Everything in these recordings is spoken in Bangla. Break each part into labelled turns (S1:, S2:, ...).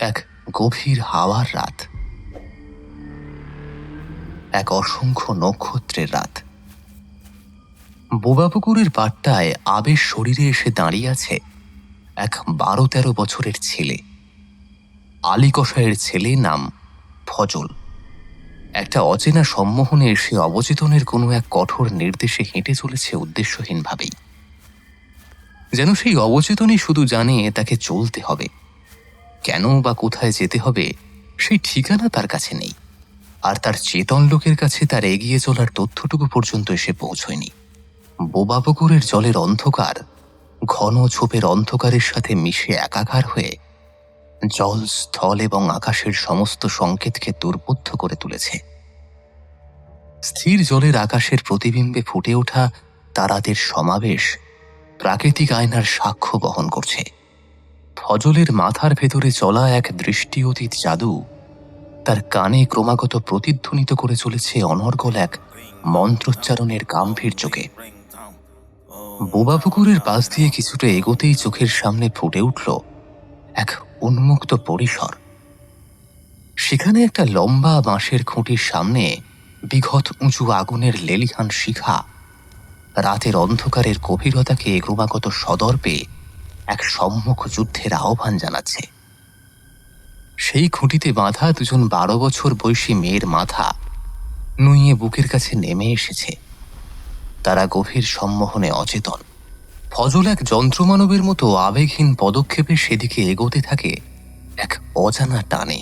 S1: এক গভীর হাওয়ার রাত, এক অসংখ্য নক্ষত্রের রাত। বোবাপুকুরের পাড়টায় আবেশ শরীরে এসে দাঁড়িয়ে আছে এক 12-13 বছরের ছেলে। আলী কসাইয়ের ছেলে, নাম ফজল। একটা অচেনা সম্মোহনে সে অবচেতনের কোনো এক কঠোর নির্দেশে হেঁটে চলেছে উদ্দেশ্যহীনভাবেই। যেন সেই অবচেতনই শুধু জানে তাকে চলতে হবে। কেন বা কোথায় যেতে হবে সেই ঠিকানা তার কাছে নেই, আর তার চেতন লোকের কাছে তার এগিয়ে চলার তথ্যটুকু পর্যন্ত এসে পৌঁছয়নি। বোবাপুকুরের জলের অন্ধকার ঘন ঝোপের অন্ধকারের সাথে মিশে একাকার হয়ে জল, স্থল এবং আকাশের সমস্ত সংকেতকে দুর্বোধ্য করে তুলেছে। স্থির জলের আকাশের প্রতিবিম্বে ফুটে ওঠা তারাদের সমাবেশ প্রাকৃতিক আয়নার সাক্ষ্য বহন করছে। ফজলের মাথার ভেতরে চলা এক দৃষ্টি অতীত জাদু তার কানে ক্রমাগত প্রতিধ্বনিত করে চলেছে অনর্গল এক মন্ত্রোচ্চারণের গাম্ভীর্যকে। বোবাপুকুরের পাশ দিয়ে কিছুটা এগোতেই চোখের সামনে ফুটে উঠল এক উন্মুক্ত পরিসর। সেখানে একটা লম্বা বাঁশের খুঁটির সামনে বিঘত উঁচু আগুনের লেলিহান শিখা রাতের অন্ধকারের গভীরতাকে ক্রমাগত সদর্পে এক সম্মুখ যুদ্ধের আহ্বান জানাচ্ছে। সেই খুঁটিতে বাঁধা দুজন 12 বছর বয়সী মেয়ের মাথা নুইয়ে বুকের কাছে নেমে এসেছে। তারা গভীর সম্মোহনে অচেতন। ফজল এক যন্ত্রমানবের মতো আবেগহীন পদক্ষেপে সেদিকে এগোতে থাকে এক অজানা টানে।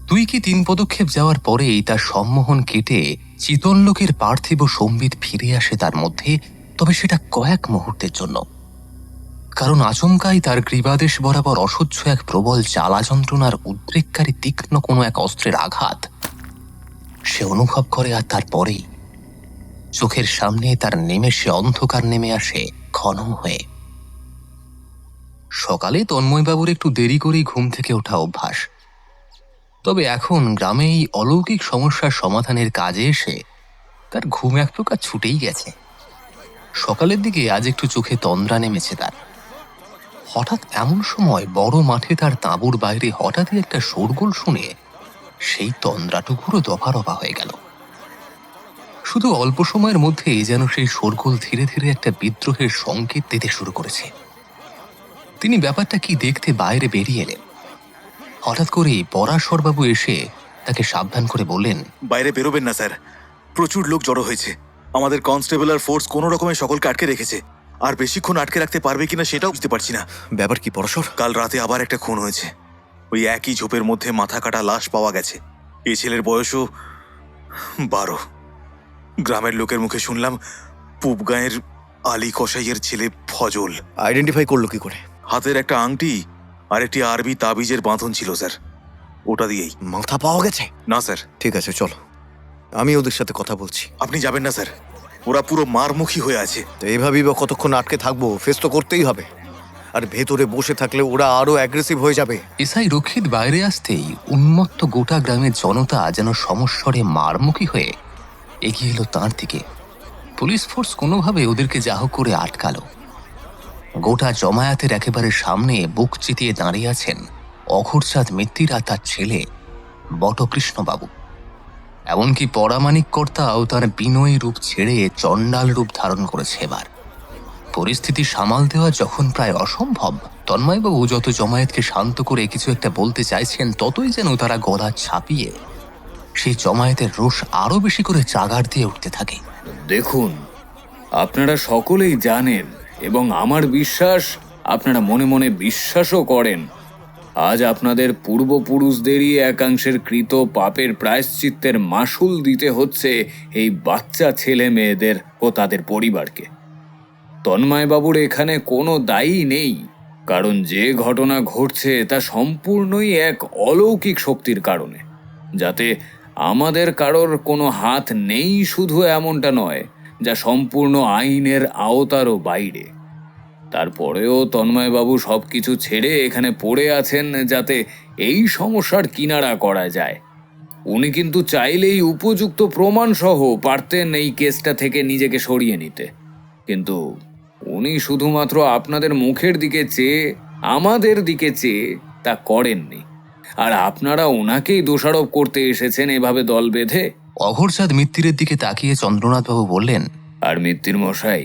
S1: 2 কি 3 পদক্ষেপ যাওয়ার পরেই তার সম্মোহন কেটে চিতনলোকের পার্থিব সম্বিত ফিরে আসে তার মধ্যে, তবে সেটা কয়েক মুহূর্তের জন্য। কারণ আচমকাই তার গ্রীবাদেশ বরাবর অসহ্য এক প্রবল জ্বালা যন্ত্রণার উদ্রেককারী তীক্ষ্ণ কোনো এক অস্ত্রের আঘাত সে অনুভব করে, আর তারপরেই চোখের সামনে তার নিমেষে অন্ধকার নেমে আসে ঘন হয়ে। সকালে তন্ময়বাবুর একটু দেরি করেই ঘুম থেকে ওঠা অভ্যাস, তবে এখন গ্রামে এই অলৌকিক সমস্যার সমাধানের কাজে এসে তার ঘুম এক প্রকার ছুটেই গেছে। সকালের দিকে আজ একটু চোখে তন্দ্রা নেমেছে তার। হঠাৎ এমন সময় বড় মাঠে তার তাঁবুর বাইরে হঠাৎই একটা শোরগোল শুনে সেই তন্দ্রাটুকুরও দফারফা হয়ে গেল। শুধু অল্প সময়ের মধ্যেই যেন সেই শোরগোল ধীরে ধীরে একটা বিদ্রোহের সংকেত দিতে শুরু করেছে। তিনি ব্যাপারটা কি দেখতে বাইরে বেরিয়ে এলেন। হঠাৎ করেই পরাশরবাবু এসে তাকে সাবধান করে বললেন,
S2: বাইরে বেরোবেন না স্যার, প্রচুর লোক জড়ো হয়েছে। আমাদের কনস্টেবল আর ফোর্স কোনো রকমে সকলকে আটকে রেখেছে, আর বেশিক্ষণ আটকে রাখতে পারবে কিনা সেটাও বুঝতে পারছি না।
S3: ব্যাপার কি পরশর?
S2: কাল রাতে আবার একটা খুন হয়েছে। ওই একই ঝোপের মধ্যে মাথা কাটা লাশ পাওয়া গেছে। এই ছেলের বয়সও 12। গ্রামের লোকের মুখে শুনলাম পুবগাঁয়ের আলী কসাইয়ের ছেলে ফজল।
S3: আইডেন্টিফাই করলো কি করে?
S2: হাতের একটা আংটি আর একটি আরবি তাবিজের বাঁধন ছিল স্যার, ওটা দিয়েই।
S3: মাথা পাওয়া গেছে?
S2: না স্যার।
S3: ঠিক আছে, চলো, আমি ওদের সাথে কথা বলছি।
S2: আপনি যাবেন না স্যার, ওরা পুরো মারমুখী হয়ে আছে।
S3: তো এইভাবেই বা কতক্ষণ আটকে থাকবো? ফেস তো করতেই হবে, আর ভেতরে বসে থাকলে ওরা আরো অ্যাগ্রেসিভ হয়ে যাবে।
S1: এসআই রক্ষিত বাইরে আসতেই উন্মত্ত গোটা গ্রামের জনতা যেন সমস্বরে মারমুখী হয়ে এগিয়ে এলো তাঁর দিকে। পুলিশ ফোর্স কোনোভাবে ওদেরকে যা হোক করে আটকালো। গোটা জমায়েতের একেবারে সামনে বুক চিতিয়ে দাঁড়িয়ে আছেন অঘোরচাঁদ মিত্তির আর তার ছেলে বটকৃষ্ণবাবু। এমনকি পরামানিক কর্তাও তার বিনয়ী রূপ ছেড়ে চণ্ডাল রূপ ধারণ করেছে এবার। পরিস্থিতি সামাল দেওয়া যখন প্রায় অসম্ভব, তন্ময়বাবু যত জমায়েতকে শান্ত করে কিছু একটা বলতে চাইছেন, ততই যেন তারা গলা ছাপিয়ে সেই জমায়েতের রোষ আরো বেশি করে চাগার দিয়ে উঠতে থাকে।
S4: দেখুন, আপনারা সকলেই জানেন এবং আমার বিশ্বাস আপনারা মনে মনে বিশ্বাসও করেন, আজ আপনাদের পূর্বপুরুষদেরই একাংশের কৃত পাপের প্রায়শ্চিত্তের মাসুল দিতে হচ্ছে এই বাচ্চা ছেলে মেয়েদের ও তাদের পরিবারকে। তন্ময়বাবুর এখানে কোনো দায়ী নেই, কারণ যে ঘটনা ঘটছে তা সম্পূর্ণই এক অলৌকিক শক্তির কারণে। যাতে আমাদের কারোর কোনো হাত নেই শুধু এমনটা নয়, যা সম্পূর্ণ আইনের আওতারও বাইরে। তারপরেও তন্ময়বাবু সব কিছু ছেড়ে এখানে পড়ে আছেন যাতে এই সমস্যার কিনারা করা যায়। উনি কিন্তু চাইলেই উপযুক্ত প্রমাণ সহ পারতেন এই কেসটা থেকে নিজেকে সরিয়ে নিতে, কিন্তু উনি শুধুমাত্র আপনাদের মুখের দিকে চেয়ে আমাদের দিকে চেয়ে তা করেননি, আর আপনারা ওনাকেই দোষারোপ করতে এসেছেন এভাবে দল বেঁধে।
S1: অঘোরচাঁদ মিত্তিরের দিকে তাকিয়ে চন্দ্রনাথবাবু বললেন,
S4: আর মিত্তির মশাই,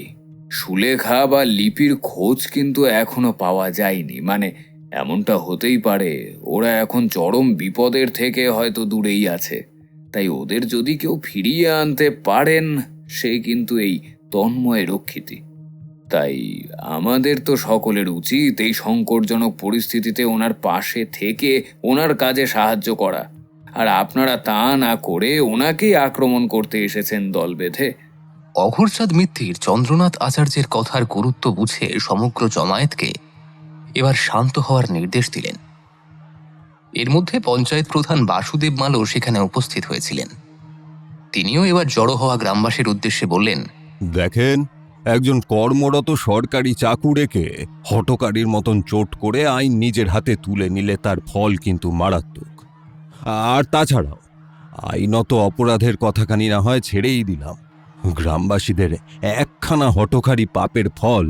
S4: সুলেখা বা লিপির খোঁজ কিন্তু এখনো পাওয়া যায়নি। মানে এমনটা হতেই পারে ওরা এখন চরম বিপদের থেকে হয়তো দূরেই আছে, তাই ওদের যদি কেউ ফিরিয়ে আনতে পারেন সে কিন্তু এই তন্ময় রক্ষিতি। তাই আমাদের তো সকলের উচিত এই সংকটজনক পরিস্থিতিতে ওনার পাশে থেকে ওনার কাজে সাহায্য করা, আর আপনারা তা না করে ওনাকেই আক্রমণ করতে এসেছেন দল বেঁধে।
S1: অঘোরচাঁদ মিত্তির চন্দ্রনাথ আচার্যের কথার গুরুত্ব বুঝে সমগ্র জমায়েতকে এবার শান্ত হওয়ার নির্দেশ দিলেন। এর মধ্যে পঞ্চায়েত প্রধান বাসুদেব মালও সেখানে উপস্থিত হয়েছিলেন। তিনিও এবার জড়ো হওয়া গ্রামবাসীর উদ্দেশ্যে বললেন,
S5: দেখেন, একজন কর্মরত সরকারি চাকুরেকে হঠকারীর মতন চোট করে আইন নিজের হাতে তুলে নিলে তার ফল কিন্তু মারাত্মক। আর তাছাড়াও আইনত অপরাধের কথাখানি না হয় ছেড়েই দিলাম, গ্রামবাসীদের একখানা হঠকারী পাপের ফল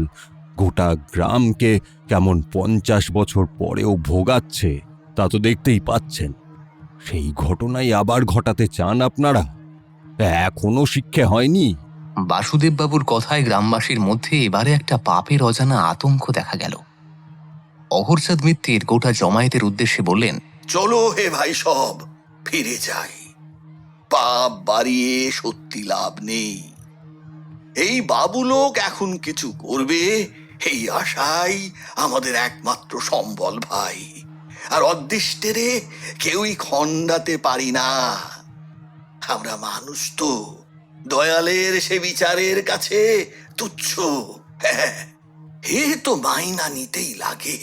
S5: গোটা গ্রামকে কেমন 50 বছর পরেও ভোগাচ্ছে তা তো দেখতেই পাচ্ছেন। সেই ঘটনাই আবার ঘটাতে চান আপনারা? এখনো শিক্ষা হয়নি?
S1: বাসুদেববাবুর কথায় গ্রামবাসীর মধ্যে এবারে একটা পাপের অজানা আতঙ্ক দেখা গেল। অঘোরচাঁদ মিত্তির গোটা জমায়েতের উদ্দেশ্যে বললেন,
S6: চলো হে ভাই, সব ফিরে যাই। পাপ বাড়িয়ে সত্যি লাভ নেই। এই বাবু লোক এখন কিছু করবে এই আশাই আমাদের একমাত্র সম্বল ভাই, আর অদৃষ্টেরে কেউই খণ্ডাতে পারি না। আমরা মানুষ তো, দয়ালের সে বিচারের কাছে তুচ্ছ। হ্যাঁ, হে তো মাইনা নিতেই লাগে।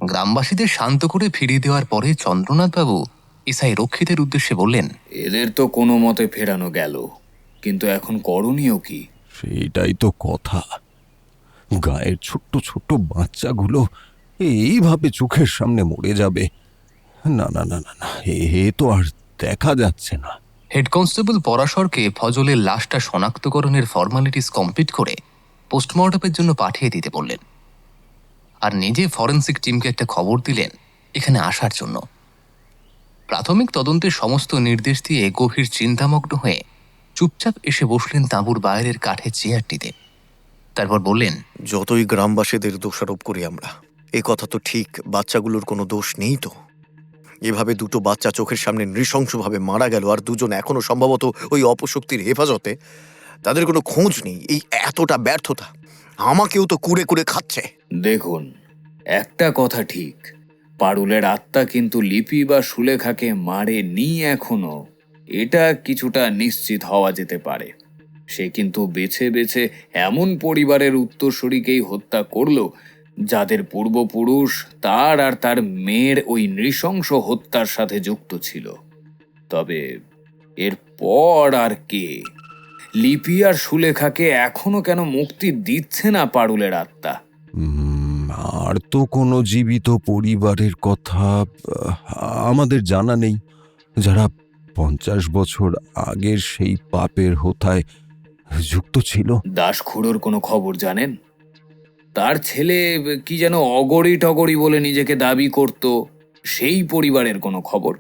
S1: গ্রামবাসীদের শান্ত করে ফিরিয়ে দেওয়ার পরে চন্দ্রনাথবাবু ইসাই রক্ষিতের উদ্দেশ্যে বললেন,
S4: এদের তো কোনো মতে ফেরানো গেল, কিন্তু এখন করণীয় কি?
S5: সেটাই তো কথা। গায়ের ছোট্ট ছোট্ট বাচ্চাগুলো এইভাবে চোখের সামনে মরে যাবে? না না না না না, এ তো আর দেখা যাচ্ছে না।
S1: হেড কনস্টেবল পরাশরকে ফজলের লাশটা শনাক্তকরণের ফর্মালিটিস কমপ্লিট করে পোস্টমর্টমের জন্য পাঠিয়ে দিতে বললেন, আর নিজে ফরেন্সিক টিমকে একটা খবর দিলেন এখানে আসার জন্য। প্রাথমিক তদন্তের সমস্ত নির্দেশ দিয়ে গভীর চিন্তামগ্ন হয়ে চুপচাপ এসে বসলেন তাঁবুর বাইরের কাঠের চেয়ারটিতে। তারপর বললেন,
S3: যতই গ্রামবাসীদের দোষারোপ করি আমরা, এ কথা তো ঠিক, বাচ্চাগুলোর কোনো দোষ নেই তো। এভাবে দুটো বাচ্চা চোখের সামনে নৃশংসভাবে মারা গেল, আর দুজন এখনো সম্ভবত ওই অপশক্তির হেফাজতে। তাদের কোনো খোঁজ নেই। এই এতটা ব্যর্থতা আমাকেও তো কুড়ে কুড়ে খাচ্ছে।
S4: দেখুন, একটা কথা ঠিক, পারুলের আত্মা কিন্তু লিপি বা সুলেখাকে মারেনি এখনো, এটা কিছুটা নিশ্চিত হওয়া যেতে পারে। সে কিন্তু বেছে বেছে এমন পরিবারের উত্তরসূরিকেই হত্যা করলো যাদের পূর্বপুরুষ তার আর তার মেয়ের ওই নৃশংস হত্যার সাথে যুক্ত ছিল। তবে এর পর আর কে? লিপি আর সুলেখাকে এখনো কেন মুক্তি দিচ্ছে না পারুলের আত্মা?
S5: আর তো কোনো জীবিত পরিবারের কথা আমাদের জানা নেই যারা 50 বছর আগের সেই পাপের হোথায় যুক্ত ছিল।
S4: দাসখুড়োর কোনো খবর জানেন? তার ছেলে কি যেন অগরি টগরি বলে নিজেকে দাবি করত, সেই পরিবারের কোনো খবর?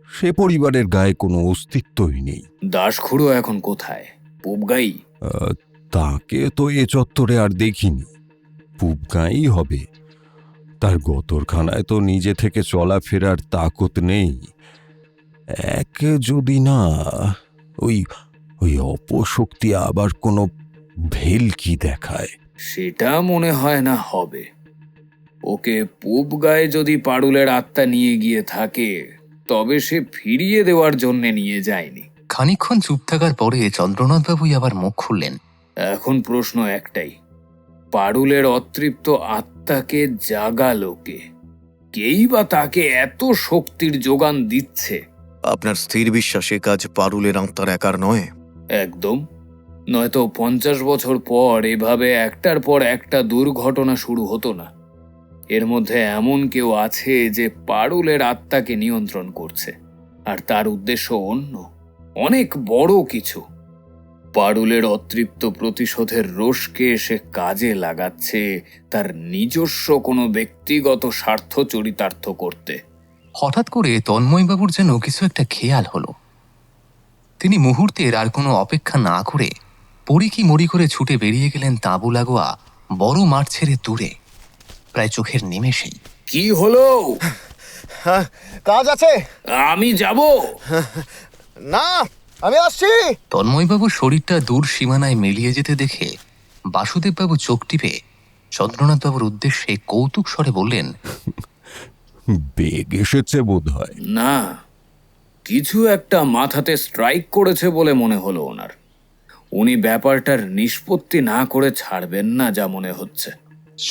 S5: সে পরিবারের গায়ে কোনো অস্তিত্বই নেই।
S4: দাসখুড়ো এখন কোথায়? পুবগাই?
S5: তাকে তো এ চত্বরে আর দেখিনি। পুবগাঁই হবে। তার গতরখানায় তো নিজে থেকে চলাফেরার তাকত নেই। এক যদি না ওই ওই অপশক্তি আবার কোনো ভেলকি দেখায়।
S4: সেটা মনে হয় না হবে। ওকে পুবগায়ে যদি পারুলের আত্মা নিয়ে গিয়ে থাকে তবে সে ফিরিয়ে দেওয়ার জন্য নিয়ে যায়নি।
S1: খানিকক্ষণ চুপ থাকার পরে চন্দ্রনাথবাবুই আবার মুখ খুললেন,
S4: এখন প্রশ্ন একটাই, পারুলের অতৃপ্ত আত্মাকে জাগালো কে? কেই বা তাকে এত শক্তির যোগান দিচ্ছে?
S3: আপনার স্থির বিশ্বাসে কাজ পারুলের আত্মার একার নয়?
S4: একদম। নয়তো 50 বছর পর এভাবে একটার পর একটা দুর্ঘটনা শুরু হতো না। এর মধ্যে এমন কেউ আছে যে পারুলের আত্মাকে নিয়ন্ত্রণ করছে, আর তার উদ্দেশ্য অন্য, অনেক বড় কিছু। পারুলের অতৃপ্ত প্রতিশোধের রোষকে সে কাজে লাগাচ্ছে তার নিজস্ব কোনো ব্যক্তিগত স্বার্থ চরিতার্থ করতে।
S1: হঠাৎ করে তন্ময়বাবুর যেন কিছু একটা খেয়াল হলো। তিনি মুহূর্তের আর কোনো অপেক্ষা না করে পড়ি মরি করে ছুটে বেরিয়ে গেলেন তাঁবু লাগোয়া বড় মাঠ ছেড়ে দূরে, প্রায় চোখের নিমেষেই।
S4: কি হলো?
S3: হ্যাঁ, কাজ আছে।
S4: আমি যাব
S3: না, আমি আসছি।
S1: তন্ময়বাবুর শরীরটা দূর সীমানায় মিলিয়ে যেতে দেখে বাসুদেববাবু চোখ টিপে চন্দ্রনাথবাবুর উদ্দেশ্যে কৌতুক স্বরে বললেন,
S5: বেগ এসেছে বোধ হয়।
S4: না, কিছু একটা মাথাতে স্ট্রাইক করেছে বলে মনে হলো ওনার। উনি ব্যাপারটার নিষ্পত্তি না করে ছাড়বেন না যা মনে হচ্ছে।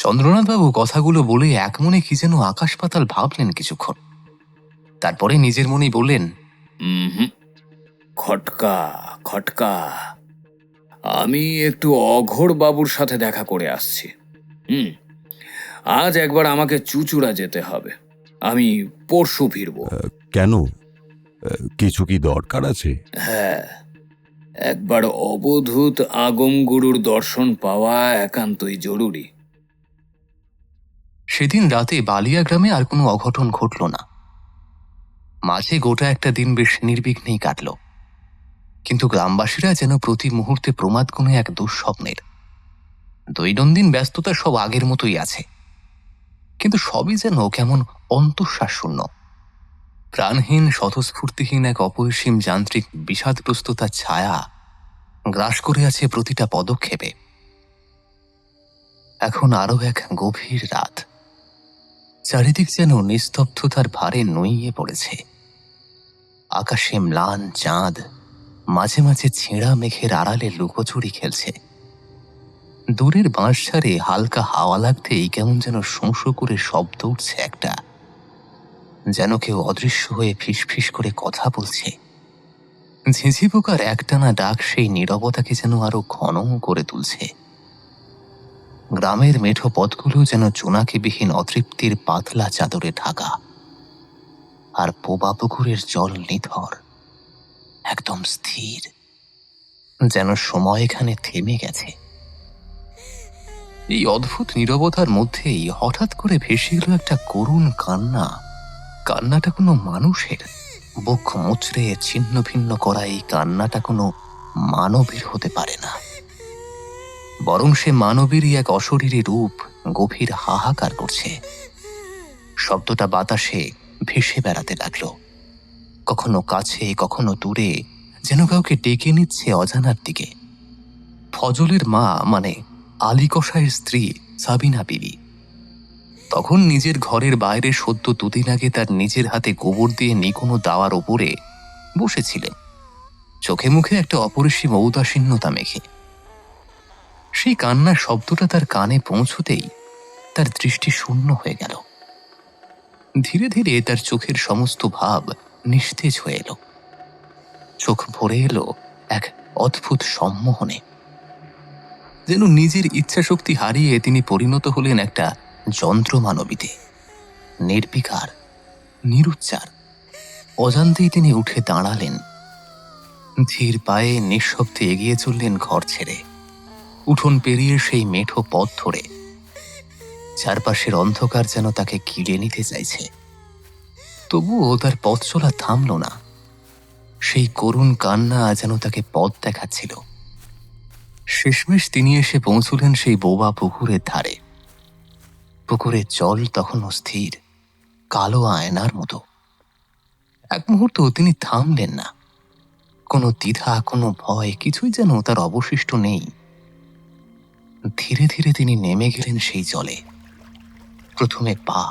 S1: চন্দ্রনাথবাবু কথাগুলো বলে এক মনে কি যেন আকাশ পাতাল ভাবলেন কিছুক্ষণ। তারপরে নিজের মনেই বললেন,
S4: খটকা খটকা, আমি একটু অঘোর বাবুর সাথে দেখা করে আসছি। আজ একবার আমাকে চুচুড়া যেতে হবে। আমি পরশু ফিরবো।
S5: কেন? কিছু কি দরকার আছে?
S4: হ্যাঁ, একবার অবধূত আগম গুরুর দর্শন পাওয়া একান্তই জরুরি।
S1: সেদিন রাতে বালিয়া গ্রামে আর কোনো অঘটন ঘটল না। মাঝে গোটা একটা দিন বেশ নির্বিঘ্নেই কাটল, কিন্তু গ্রামবাসীরা যেন প্রতি মুহূর্তে প্রমাদ গুনে এক দুঃস্বপ্নের। দৈনন্দিন ব্যস্ততা সব আগের মতোই আছে, কিন্তু সবই যেন কেমন অন্তঃশ্বাস শূন্য, প্রাণহীন, স্বতঃস্ফূর্তিহীন এক অপরিসীম যান্ত্রিক বিষাদগ্রস্ততার ছায়া গ্রাস করে আছে প্রতিটা পদক্ষেপে। এখন আরো এক গভীর রাত, চারিদিক যেন নিস্তব্ধতার ভারে নুইয়ে পড়েছে। আকাশে ম্লান চাঁদ মাঝে মাঝে ছেঁড়া মেঘের আড়ালে লুকোচুরি খেলছে। দূরের বাঁশঝাড়ে হালকা হাওয়া লাগতেই কেমন যেন শোঁ করে শব্দ উঠছে একটা, যেন কেউ অদৃশ্য হয়ে ফিসফিস করে কথা বলছে। ঝিঝি পোকার একটানা ডাক সেই নীরবতাকে যেন আরো ঘন করে তুলছে। গ্রামের মেঠো পথগুলো যেন জোনাকিবিহীন অতৃপ্তির পাতলা চাদরে ঢাকা, আর পোবা পুকুরের জল নিথর, একদম স্থির, যেন সময় এখানে থেমে গেছে। এই অদ্ভুত নীরবতার মধ্যেই হঠাৎ করে ভেসে এলো একটা করুণ কান্না। কান্নাটা কোনো মানুষের, বুক মুচড়ে ছিন্ন ভিন্ন করা এই কান্নাটা কোনো মানবের হতে পারে না, বরং সে মানবেরই এক অশরীরী রূপ গভীর হাহাকার করছে। শব্দটা বাতাসে ভেসে বেড়াতে লাগলো, কখনো কাছে কখনো দূরে, যেন কাউকে ডেকে নিচ্ছে অজানার দিকে। ফজলের মা, মানে আলী কসাইয়ের স্ত্রী সাবিনা বিবি, তখন নিজের ঘরের বাইরে সদ্য দুদিন আগে তার নিজের হাতে গোবর দিয়ে নিকোনো দাওয়ার ওপরে বসেছিলেন, চোখে মুখে একটা অপরিসীম ঔদাসীন্যতা মেখে। সেই কান্নার শব্দটা তার কানে পৌঁছতেই তার দৃষ্টি শূন্য হয়ে গেল। ধীরে ধীরে তার চোখের সমস্ত ভাব নিস্তেজ হয়ে এলো, চোখ ভরে এলো এক অদ্ভুত সম্মোহনে, যেন নিজের ইচ্ছাশক্তি হারিয়ে তিনি পরিণত হলেন একটা যন্ত্রমানবীতে। নির্বিকার, নিরুচ্চার, অজান্তেই তিনি উঠে দাঁড়ালেন। ধীর পায়ে নিঃশব্দে এগিয়ে চললেন ঘর ছেড়ে, উঠোন পেরিয়ে সেই মেঠো পথ ধরে। চারপাশের অন্ধকার যেন তাকে ঘিরে নিতে চাইছে, তবুও তার পথ চলা থামল না। সেই করুণ কান্না যেন তাকে পথ দেখাচ্ছিল। শেষমেশ তিনি এসে পৌঁছলেন সেই বোবা পুকুরের ধারে। পুকুরের জল তখনও স্থির, কালো আয়নার মতো। এক মুহূর্ত তিনি থামলেন না, কোনো দ্বিধা, কোনো ভয় কিছুই যেন তার অবশিষ্ট নেই। ধীরে ধীরে তিনি নেমে গেলেন সেই জলে, প্রথমে পা,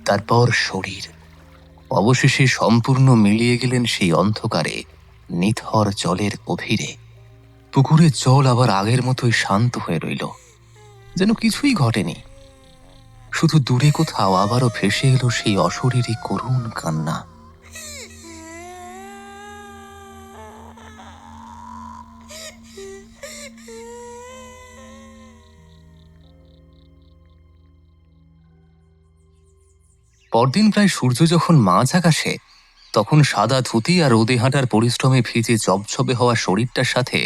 S1: তারপর শরীর, অবশেষে সম্পূর্ণ মিলিয়ে গেলেন সেই অন্ধকারে, নিথর জলের গভীরে। পুকুরের জল আবার আগের মতোই শান্ত হয়ে রইল, যেন কিছুই ঘটেনি। শুধু দূরে কোথাও আবারও ভেসে এলো সেই অশরীরী করুণ কান্না। পরদিন প্রায় সূর্য যখন মাঝ আকাশে, তখন সাদা ধুতি আর রোদে হাঁটার পরিশ্রমে ভিজে জবছবে হওয়া শরীরটার সাথে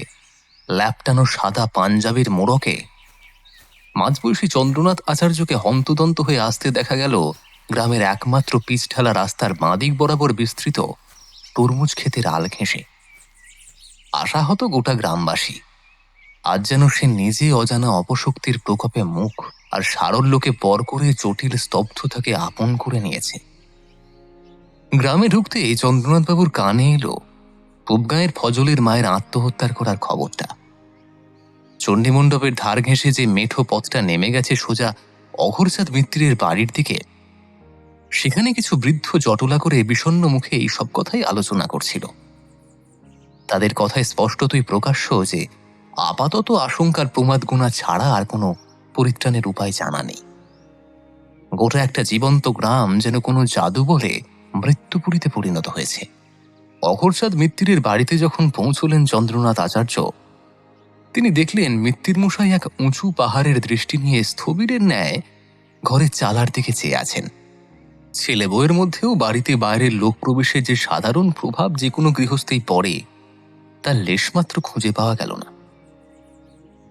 S1: ল্যাপটানো সাদা পাঞ্জাবির মোড়কে মাঝবয়সী চন্দ্রনাথ আচার্যকে হন্তদন্ত হয়ে আসতে দেখা গেল গ্রামের একমাত্র পিচঢালা রাস্তার বাঁদিক বরাবর বিস্তৃত তরমুজ ক্ষেতের আল ঘেঁষে। আশাহত গোটা গ্রামবাসী। আজ যেন সে নিজে অজানা অপশক্তির প্রকোপে মুখ আর সারল্যকে পর করে জটিল স্তব্ধতাকে আপন করে নিয়েছে। গ্রামে ঢুকতে চন্দ্রনাথবাবুর কানে এলো পূবগাঁয়ের ফজলের মায়ের আত্মহত্যার করার খবরটা। চণ্ডীমণ্ডপের ধার ঘেঁষে যে মেঠো পথটা নেমে গেছে সোজা অঘোরচাঁদ মিত্রের বাড়ির দিকে, সেখানে কিছু বৃদ্ধ জটলা করে বিষণ্ণ মুখে এই সব কথাই আলোচনা করছিল। তাদের কথায় স্পষ্টতই প্রকাশ্য যে আপাতত আশঙ্কার প্রমাদ গোনা ছাড়া আর কোনো পরিত্রাণের উপায় জানা নেই। গোটা একটা জীবন্ত গ্রাম যেন কোনো জাদু বলে মৃত্যুপুরীতে পরিণত হয়েছে। অঘোরচাঁদ মিত্তিরের বাড়িতে যখন পৌঁছলেন চন্দ্রনাথ আচার্য, তিনি দেখলেন মিত্তির মশাই এক উঁচু পাহাড়ের দৃষ্টি নিয়ে স্থবিরের ন্যায় ঘরের চালার দিকে চেয়ে আছেন। ছেলে বউয়ের মধ্যেও বাড়িতে বাইরের লোক প্রবেশের যে সাধারণ প্রভাব যে কোনো গৃহস্থেই পড়ে, তার লেশমাত্র খুঁজে পাওয়া গেল না।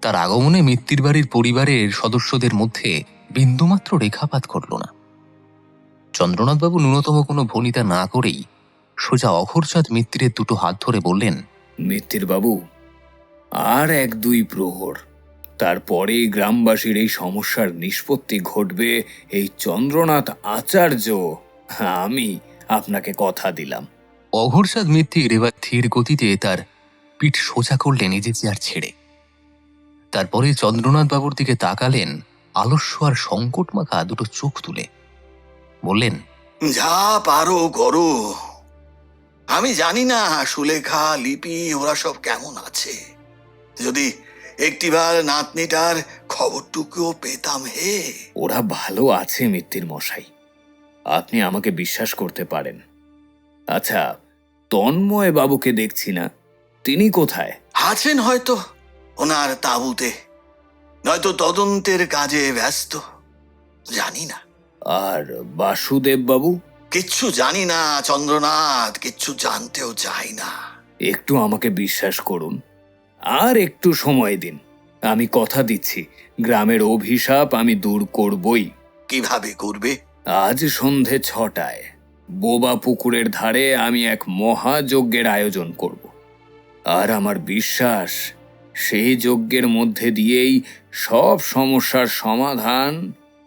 S1: তার আগমনে মিত্তির বাড়ির পরিবারের সদস্যদের মধ্যে বিন্দুমাত্র রেখাপাত ঘটল না। চন্দ্রনাথবাবু ন্যূনতম কোনো ভনিতা না করেই সোজা অঘোরচাঁদ মিত্তিরের দুটো হাত ধরে বললেন,
S4: মিত্তির বাবু, আর 1-2 প্রহর, তারপরে গ্রামবাসীর এই সমস্যার নিষ্পত্তি ঘটবে এই চন্দ্রনাথ আচার্য। আমি আপনাকে কথা দিলাম।
S1: অঘোরচাঁদ মিত্তির এবার ধীর গতিতে তার পিঠ সোজা করলেন নিজে চেয়ার ছেড়ে। তারপরে চন্দ্রনাথ বাবুর দিকে তাকালেন আলস্য আর সংকট মাখা দুটো চোখ তুলে। বললেন,
S6: যা পারো করো। আমি জানি না সুলেখা, লিপি ওরা সব কেমন আছে। যদি একটিবার নাতনিটার খবরটুকুও পেতাম হে।
S4: ওরা ভালো আছে মিত্তির মশাই, আপনি আমাকে বিশ্বাস করতে পারেন। আচ্ছা, তন্ময় বাবুকে দেখছি না, তিনি কোথায়?
S6: আছেন হয়তো ওনার তাঁবুতে, নয়তো তদন্তের কাজে ব্যস্ত, জানি না।
S4: আর বাসুদেব বাবু?
S6: কিচ্ছু জানি না চন্দ্রনাথ, কিচ্ছু জানতেও চাই না।
S4: একটু আমাকে বিশ্বাস করুন, আর একটু সময় দিন। আমি কথা দিচ্ছি, গ্রামের অভিশাপ আমি দূর করবই।
S6: কিভাবে করবে?
S4: আজ সন্ধে 6টায় বোবা পুকুরের ধারে আমি এক মহাযজ্ঞের আয়োজন করব। আর আমার বিশ্বাস, সেই যজ্ঞের মধ্যে দিয়েই সব সমস্যার সমাধান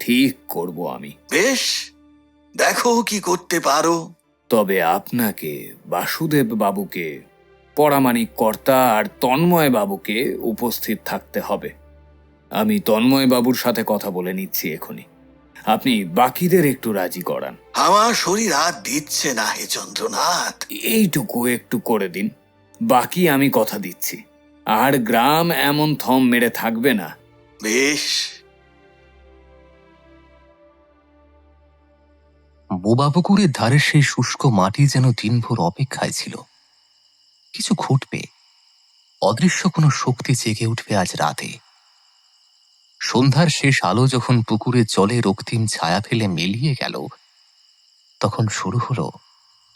S4: ঠিক করব আমি।
S6: বেশ, দেখো কি করতে পারো।
S4: তবে আপনাকে, বাসুদেব বাবুকে, পরামানিক কর্তা আর তন্ময় বাবুকে উপস্থিত থাকতে হবে। আমি তন্ময় বাবুর সাথে কথা বলে নিচ্ছি এখনই। আপনি বাকিদের একটু রাজি করান।
S6: আমার শরীর আর দিচ্ছে না হে চন্দ্রনাথ।
S4: এইটুকু একটু করে দিন, বাকি আমি কথা দিচ্ছি। আর গ্রাম এমন থম মেরে থাকবে না।
S6: বেশ।
S1: বোবা পুকুরের ধারের সেই শুষ্ক মাটি যেন দিনভর অপেক্ষায় ছিল। কিছু ঘটবে, অদৃশ্য কোনো শক্তি জেগে উঠবে আজ রাতে। সন্ধ্যার শেষ আলো যখন পুকুরের জলে রক্তিম ছায়া ফেলে মিলিয়ে গেল, তখন শুরু হলো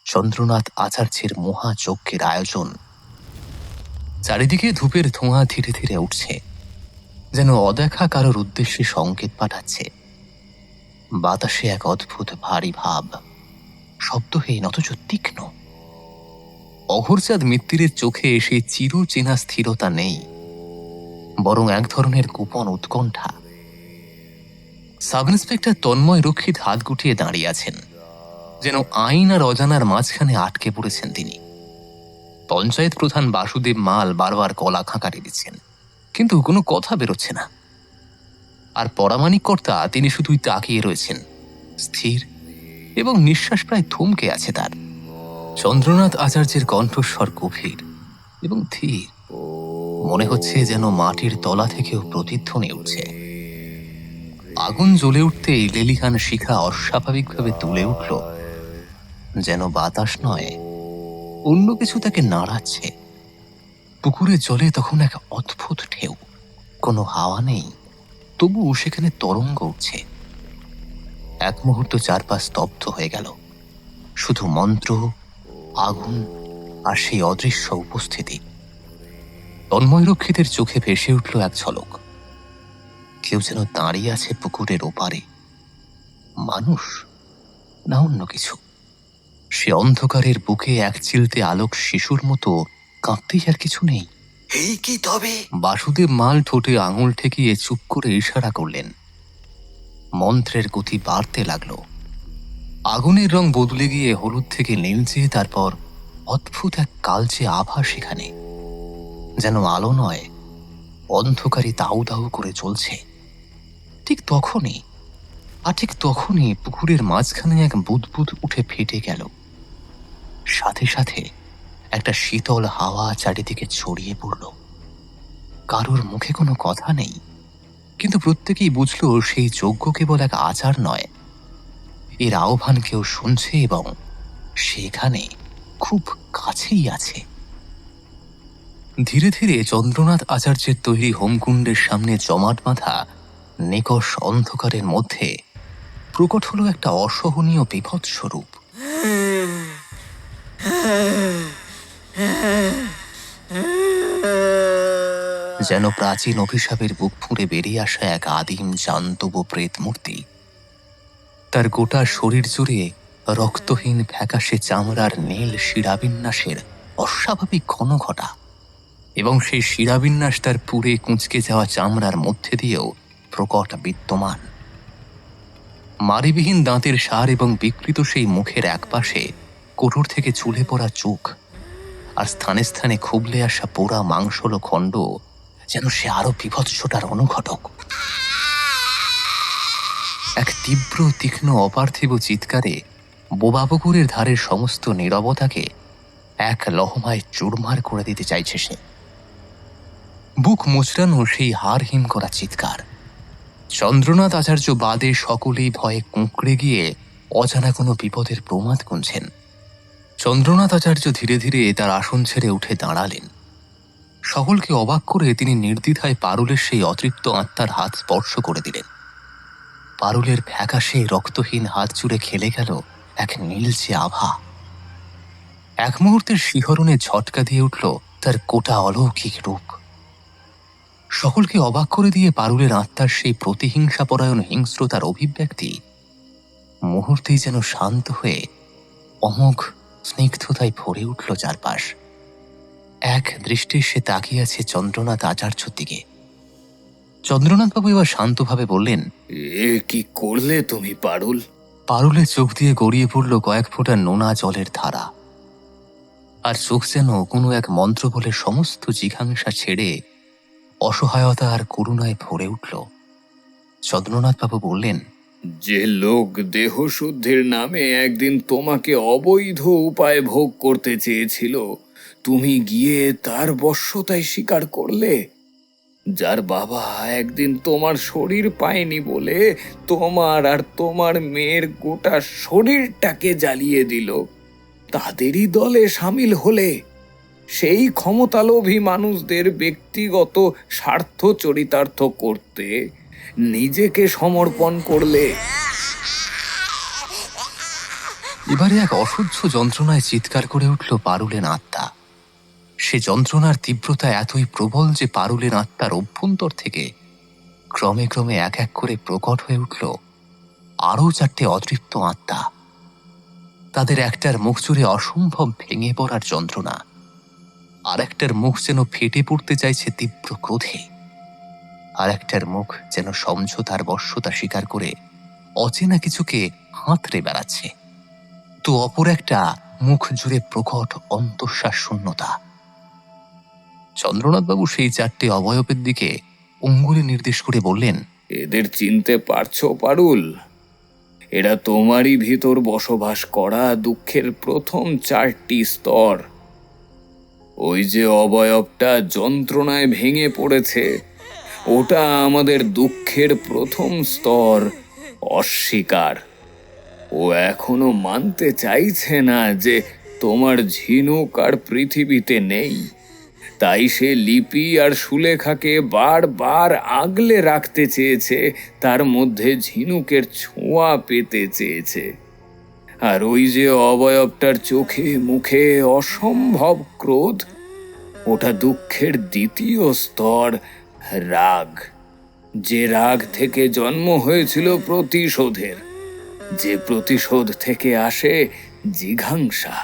S1: চন্দ্রনাথ আচার্যের মহাযজ্ঞের আয়োজন। চারিদিকে ধূপের ধোঁয়া ধীরে ধীরে উঠছে, যেন অদেখা কারোর উদ্দেশ্যে সংকেত পাঠাচ্ছে। বাতাসে এক অদ্ভুত ভারী ভাব, শব্দহীন অথচ তীক্ষ্ণ। অঘোরচাঁদ মিত্তিরের চোখে সেই চিরচেনা স্থিরতা নেই, বরং এক ধরনের গোপন উৎকণ্ঠা। সাব ইন্সপেক্টর তন্ময় রক্ষিত হাত গুটিয়ে দাঁড়িয়ে আছেন, যেন আইন আর অজানার মাঝখানে আটকে পড়েছেন তিনি। পঞ্চায়েত প্রধান বাসুদেব মাল বারবার গলা খাঁকারি দিচ্ছেন, কিন্তু কোনো কথা বেরোচ্ছে না। আর পরামানিক কর্তা তিনি শুধুই তাকিয়ে রয়েছেন, স্থির এবং নিঃশ্বাস প্রায় থমকে আছে তার। চন্দ্রনাথ আচার্যের কণ্ঠস্বর গভীর এবং ধীর, মনে হচ্ছে যেন মাটির তলা থেকেও প্রতিধ্বনি উঠছে। আগুন জ্বলে উঠতেই লেলিহান শিখা অস্বাভাবিকভাবে তুলে উঠল, যেন বাতাস নয়, অন্য কিছু তাকে নাড়াচ্ছে। পুকুরের জলে তখন এক অদ্ভুত ঢেউ, কোনো হাওয়া নেই, তবু সেখানে তরঙ্গ উঠছে। এক মুহূর্ত চারপাশ স্তব্ধ হয়ে গেল, শুধু মন্ত্র, আগুন আর সেই অদৃশ্য উপস্থিতি। তন্ময়রক্ষীদের চোখে ভেসে উঠল এক ঝলক। কেউ যেন দাঁড়িয়ে আছে পুকুরের ওপারে। মানুষ না অন্য কিছু। সে অন্ধকারের বুকে এক চিলতে আলোক শিশুর মতো কাঁদতেই আর কিছু নেই।
S6: এই কি তবে?
S1: বাসুদেব মাল ঠোঁটে আঙুল ঠেকিয়ে চুপ করে ইশারা করলেন। মন্ত্রের গতি বাড়তে লাগলো। আগুনের রং বদলে গিয়ে হলুদ থেকে নীলচে, তারপর অদ্ভুত এক কালচে আভা সেখানে। যেন আলো নয়, অন্ধকারে দাউ দাউ করে চলছে। ঠিক তখনই পুকুরের মাঝখানে এক বুদবুদ উঠে ফেটে গেল। সাথে সাথে একটা শীতল হাওয়া চারিদিকে ছড়িয়ে পড়ল। কারোর মুখে কোনো কথা নেই, কিন্তু প্রত্যেকেই বুঝল সেই যজ্ঞ কেবল এক আচার নয়, এর আহ্বান কেউ শুনছে এবং সেখানে খুব কাছেই আছে। ধীরে ধীরে চন্দ্রনাথ আচার্যের তৈরি হোমকুণ্ডের সামনে জমাট বাঁধা নিকষ অন্ধকারের মধ্যে প্রকট হলো একটা অসহনীয় বিভৎস রূপ। যেন প্রাচীন অভিশাপের বুক ফুঁড়ে বেরিয়ে আসা এক আদিম জান্তব প্রেত মূর্তি। তার গোটা শরীর জুড়ে রক্তহীন ফ্যাকাশে চামড়ার নীল শিরাবিন্যাসের অস্বাভাবিক ঘন ঘটা, এবং সেই শিরাবিন্যাস তার পুড়ে কুঁচকে যাওয়া চামড়ার মধ্যে দিয়েও প্রকট বিদ্যমান। মারিবিহীন দাঁতের সার এবং বিকৃত সেই মুখের একপাশে কোটর থেকে চুলে পড়া চোখ, আর স্থানে স্থানে খুবলে আসা পোড়া মাংসল খণ্ড যেন সে আরো বিভৎসটার অনুঘটক। এক তীব্র তীক্ষ্ণ অপার্থিব চিৎকারে বোবাপুকুরের ধারের সমস্ত নীরবতাকে এক লহমায় চুরমার করে দিতে চাইছে সে। বুক মোচড়ানো সেই হাড় হিম করা চিৎকার। চন্দ্রনাথ আচার্য বাদে সকলেই ভয়ে কুঁকড়ে গিয়ে অজানা কোনো বিপদের প্রমাদ গুনছেন। চন্দ্রনাথ আচার্য ধীরে ধীরে তার আসন ছেড়ে উঠে দাঁড়ালেন। সকলকে অবাক করে তিনি নির্দ্বিধায় পারুলের সেই অতৃপ্ত আত্মার হাত স্পর্শ করে দিলেন। পারুলের ফ্যাকাশে রক্তহীন হাত জুড়ে খেলে গেল এক নীলচে আভা। এক মুহূর্তের শিহরণে ঝটকা দিয়ে উঠল তার কোটা অলৌকিক রূপ। সকলকে অবাক করে দিয়ে পারুলের আত্মার সেই প্রতিহিংসাপরায়ণ হিংস্রতার অভিব্যক্তি মুহূর্তেই যেন শান্ত হয়ে অমোঘ স্নিগ্ধতায় ভরে উঠল চারপাশ। এক দৃষ্টি সে তাকিয়ে আছে চন্দ্রনাথ আচার্যর দিকে। চন্দ্রনাথবাবু এবার শান্তভাবে বললেন,
S4: এ কি করলে তুমি পারুল?
S1: পারুলের চোখ দিয়ে গড়িয়ে পড়ল কয়েক ফোঁটা নোনা জলের ধারা, আর চোখ যেন কোনো এক মন্ত্র বলে সমস্ত জিঘাংসা ছেড়ে অসহায়তা আর করুণায় ভরে উঠল। চন্দ্রনাথবাবু বললেন,
S4: যে লোক দেহশুদ্ধির নামে একদিন তোমাকে অবৈধ উপায়ে ভোগ করতে চেয়েছিল, তুমি গিয়ে তার বশ্যতায় স্বীকার করলে। যার বাবা একদিন তোমার শরীর পায়নি বলে তোমার আর তোমার মেয়ের গোটা শরীরটাকে জ্বালিয়ে দিল, তাদেরই দলে সামিল হলে। সেই ক্ষমতালোভী মানুষদের ব্যক্তিগত স্বার্থ চরিতার্থ করতে নিজেকে সমর্পণ করলে।
S1: এবারে এক অসহ্য যন্ত্রণায় চিৎকার করে উঠল পারুলের আত্মা। সে যন্ত্রণার তীব্রতা এতই প্রবল যে পারুলের আত্মার অভ্যন্তর থেকে ক্রমে ক্রমে এক এক করে প্রকট হয়ে উঠল আরও 4টে অতৃপ্ত আত্মা। তাদের একটার মুখ জুড়ে অসম্ভব ভেঙে পড়ার যন্ত্রণা, আর একটার মুখ যেন ফেটে পড়তে চাইছে তীব্র ক্রোধে, আর একটার মুখ যেন সমঝোতার বশ্যতা স্বীকার করে অচেনা কিছুকে হাতড়ে বেড়াচ্ছে। তো অপর একটা মুখ জুড়ে প্রকট অন্তঃশ্বাস শূন্যতা। চন্দ্রনাথবাবু সেই 4টে অবয়বের দিকে অঙ্গুলি নির্দেশ করে বললেন,
S4: এদের চিনতে পারছো পারুল? এরা তোমারই ভিতর বসবাস করা দুঃখের প্রথম 4টি স্তর। ওই যে অবয়বটা যন্ত্রণায় ভেঙে পড়েছে, ওটা আমাদের দুঃখের প্রথম স্তর, অস্বীকার। ও এখনো মানতে চাইছে না যে তোমার ঝিনুক আর পৃথিবীতে নেই। তাই সে লিপি আর সুলেখাকে বারবার আগলে রাখতে চেয়েছে, তার মধ্যে ঝিনুকের ছোঁয়া পেতে চেয়েছে। আর ওই যে অবয়বটার চোখে মুখে অসম্ভব ক্রোধ, ওটা দুঃখের দ্বিতীয় স্তর, রাগ। যে রাগ থেকে জন্ম হয়েছিল প্রতিশোধের, যে প্রতিশোধ থেকে আসে জিঘাংসা,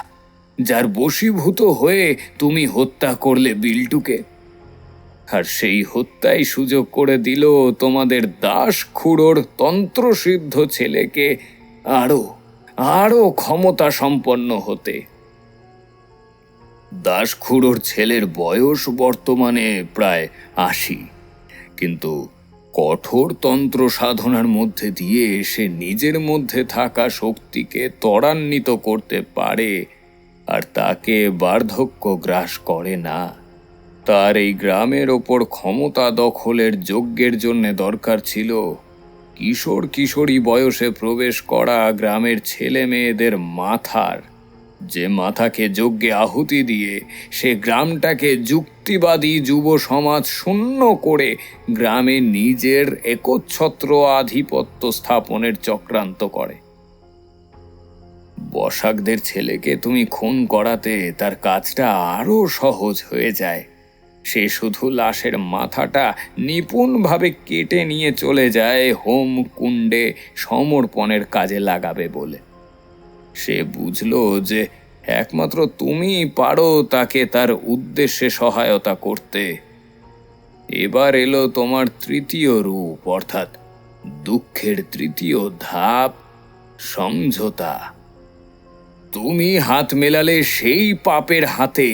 S4: যার বশীভূত হয়ে তুমি হত্যা করলে বিল্টুকে। আর সেই হত্যাই সুযোগ করে দিল তোমাদের দাস খুড়োর তন্ত্রসিদ্ধ ছেলেকে আরো আরো ক্ষমতা সম্পন্ন হতে। দাস খুড়োর ছেলের বয়স বর্তমানে প্রায় ৮০, কিন্তু কঠোর তন্ত্র সাধনার মধ্যে দিয়ে সে নিজের মধ্যে থাকা শক্তিকে ত্বরান্বিত করতে পারে, আর তাকে বার্ধক্য গ্রাস করে না। তার এই গ্রামের ওপর ক্ষমতা দখলের যজ্ঞের জন্য দরকার ছিল কিশোর কিশোরী বয়সে প্রবেশ করা গ্রামের ছেলে মেয়েদের মাথার, যে মাথাকে যজ্ঞে আহুতি দিয়ে সে গ্রামটাকে যুক্তিবাদী যুব সমাজ শূন্য করে গ্রামে নিজের একচ্ছত্র আধিপত্য স্থাপনের চক্রান্ত করে। বসাকদের ছেলেকে তুমি খুন করাতে তার কাজটা আরো সহজ হয়ে যায়। সে শুধু লাশের মাথাটা নিপুণভাবে কেটে নিয়ে চলে যায় হোম কুণ্ডে সমর্পণের কাজে লাগাবে বলে। সে বুঝলো যে একমাত্র তুমি পারো তাকে তার উদ্দেশ্যে সহায়তা করতে। এবার এলো তোমার তৃতীয় রূপ, অর্থাৎ দুঃখের তৃতীয় ধাপ, সমঝোতা। তুমি হাত মেলালে সেই পাপের হাতে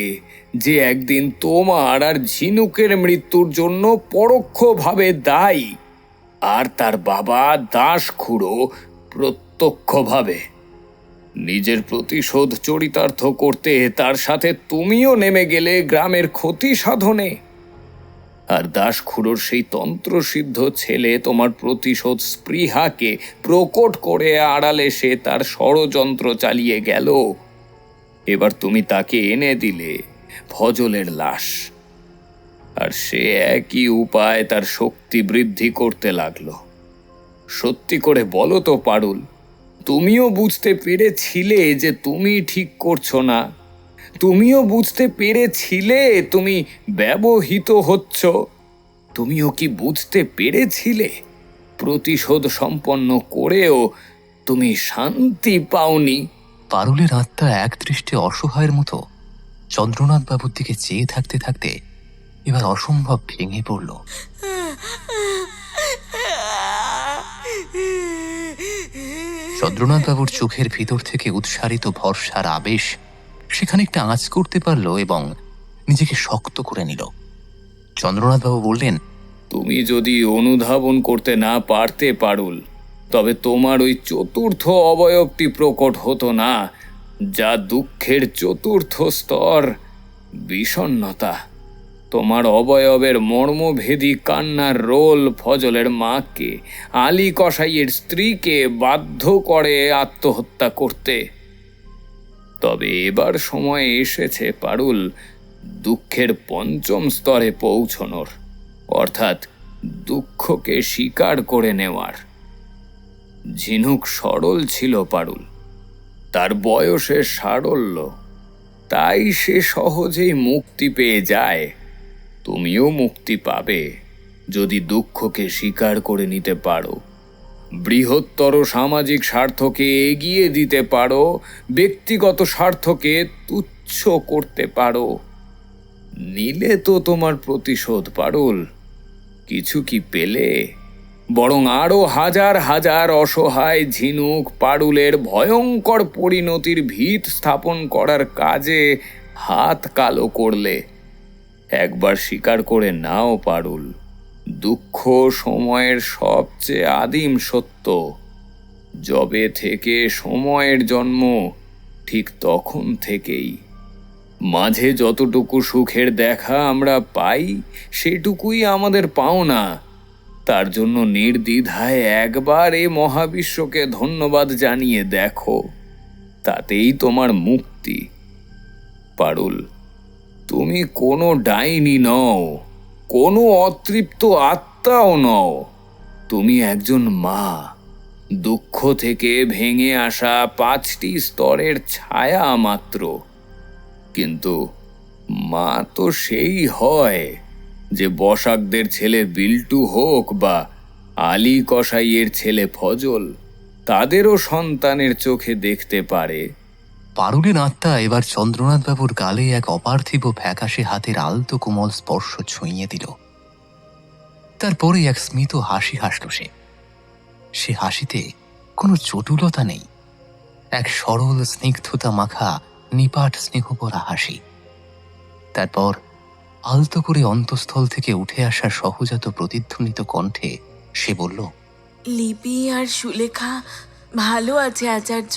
S4: যে একদিন তোমার আর ঝিনুকের মৃত্যুর জন্য পরোক্ষভাবে দায়ী, আর তার বাবা দাস খুড়ো প্রত্যক্ষভাবে। নিজের প্রতিশোধ চরিতার্থ করতে তার সাথে তুমিও নেমে গেলে গ্রামের ক্ষতি সাধনে। আর দাস খুড়োর সেই তন্ত্রসিদ্ধ ছেলে তোমার প্রতিশোধ স্পৃহাকে প্রকট করে আড়ালে সে তার ষড়যন্ত্র চালিয়ে গেল। এবার তুমি তাকে এনে দিলে ফজলের লাশ, আর সে একই উপায় তার শক্তি বৃদ্ধি করতে লাগলো। সত্যি করে বলো তো পারুল, তুমিও বুঝতে পেরেছিলে যে তুমি ঠিক করছো না? তুমিও বুঝতে পেরেছিলে তুমি ব্যবহৃত হচ্ছ? তুমিও কি বুঝতে পেরেছিলে প্রতিশোধ সম্পন্ন করেও তুমি শান্তি পাওনি?
S1: পারুলের আত্মা এক দৃষ্টে অসহায়ের মতো চন্দ্রনাথ বাবুর দিকে চেয়ে থাকতে থাকতে এবার অসম্ভব ভেঙে পড়ল। চন্দ্রনাথ বাবুর চোখের ভিতর থেকে উৎসারিত ভরসার আবেশ সেখানে একটা আঁচ করতে পারল এবং নিজেকে শক্ত করে নিল। চন্দ্রনাথ বাবু বললেন,
S4: তুমি যদি অনুধাবন করতে না পারতে পারুল, তবে তোমার ওই চতুর্থ অবয়বটি প্রকট হতো না, যা দুঃখের চতুর্থ স্তর, বিষণ্ণতা। তোমার অবয়বের মর্মভেদী কান্নার রোল ফজলের মাকে, আলী কসাইয়ের স্ত্রীকে বাধ্য করে আত্মহত্যা করতে। তবে এবার সময় এসেছে পারুল দুঃখের পঞ্চম স্তরে পৌঁছনোর, অর্থাৎ দুঃখকে স্বীকার করে নেওয়ার। ঝিনুক সরল ছিল পারুল, তার বয়সের সারল্য, তাই সে সহজেই মুক্তি পেয়ে যায়। তুমিও মুক্তি পাবে যদি দুঃখকে স্বীকার করে নিতে পারো, বৃহত্তর সামাজিক স্বার্থকে এগিয়ে দিতে পারো, ব্যক্তিগত স্বার্থকে তুচ্ছ করতে পারো। নিলে তো তোমার প্রতিশোধ পারুল, কিছু কি পেলে? বরং আরো হাজার হাজার অসহায় ঝিনুক পারুলের ভয়ঙ্কর পরিণতির ভিত স্থাপন করার কাজে হাত কালো করলে। একবার স্বীকার করে নাও পারুল, দুঃখ সময়ের সবচেয়ে আদিম সত্য। যবে থেকে সময়ের জন্ম, ঠিক তখন থেকেই মাঝে যতটুকু সুখের দেখা আমরা পাই, সেটুকুই আমাদের পাওনা। তার জন্য নির্দ্বিধায় একবার এ মহাবিশ্বকে ধন্যবাদ জানিয়ে দেখো, তাতেই তোমার মুক্তি। পারুল, তুমি কোনো ডাইনি নও, কোনো অতৃপ্ত আত্মাও নও। তুমি একজন মা, দুঃখ থেকে ভেঙে আসা 5টি স্তরের ছায়া মাত্র। কিন্তু মা তো সেই হয় যে বসাকদের ছেলে বিল্টু হোক বা আলী কসাইয়ের ছেলে ফজল, তাদেরও সন্তানের চোখে দেখতে পারে।
S1: পারুলের আত্মা এবার চন্দ্রনাথবাবুর গালে এক অপার্থিব ফ্যাকাশে হাতের আলতো কোমল স্পর্শ ছুঁইয়ে দিল। তারপরে এক স্মিত হাসি হাসল সে হাসিতে কোনো চটুলতা নেই, এক সরল স্নিগ্ধতা মাখা নিপাট স্নেহভরা হাসি। তারপর আলতো করে অন্তঃস্থল থেকে উঠে আসা সহজাত প্রতিধ্বনিত কণ্ঠে সে বলল,
S7: লিপি আর সুলেখা ভালো আছে আচার্য,